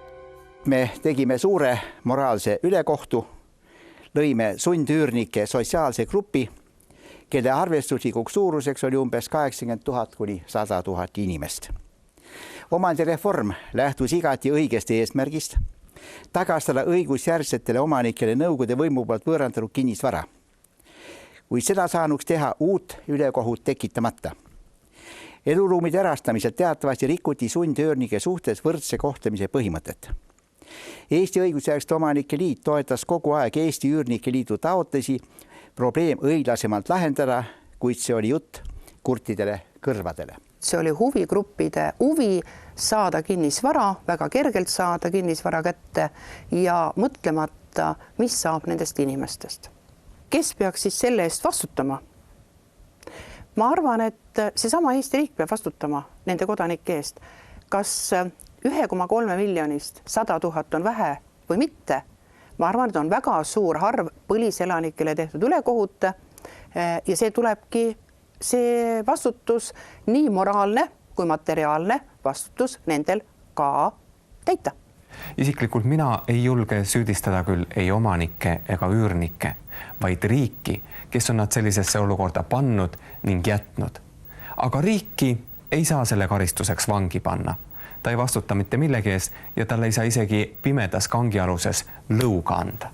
Me tegime suure moraalse ülekohtu, lõime sundüürnike sotsiaalse grupi, kelle arvestuslikuks suuruseks oli umbes 80 000 kuni 100 000 inimest. Omandireform lähtus igati õigest eesmärgist tagastada õigusjärgsetele omanikele Nõukogude võimu poolt võõrandatud kinnisvara, kuid seda saanuks teha uut ülekohut tekitamata. Eluruumide erastamisel teatavasti rikuti sundüürnike suhtes võrdse kohtlemise põhimõtet. Eesti õigusjärgsete Omanike Liit toetas kogu aeg Eesti Üürnike Liidu taotlusi probleem õiglasemalt lahendada, kuid see oli jutt kurtidele kõrvadele. See oli huvigruppide huvi saada kinnisvara, väga kergelt saada kinnisvara kätte ja mõtlemata, mis saab nendest inimestest. Kes peaks siis selle eest vastutama? Ma arvan, et seesama Eesti riik peab vastutama nende kodanike eest. Kas 1,3 miljonist 100 000 on vähe või mitte? Ma arvan, et on väga suur arv põliselanikele tehtud ülekohut ja see tulebki see vastutus, nii moraalne kui materiaalne vastutus nendel ka täita. Isiklikult mina ei julge süüdistada küll ei omanikke ega üürnikke, vaid riiki, kes on nad sellisesse olukorda pannud ning jätnud. Aga riiki ei saa selle karistuseks vangi panna. Ta ei vastuta mitte millegi ees ja tal ei saa isegi pimedas kangialuses lõuga anda.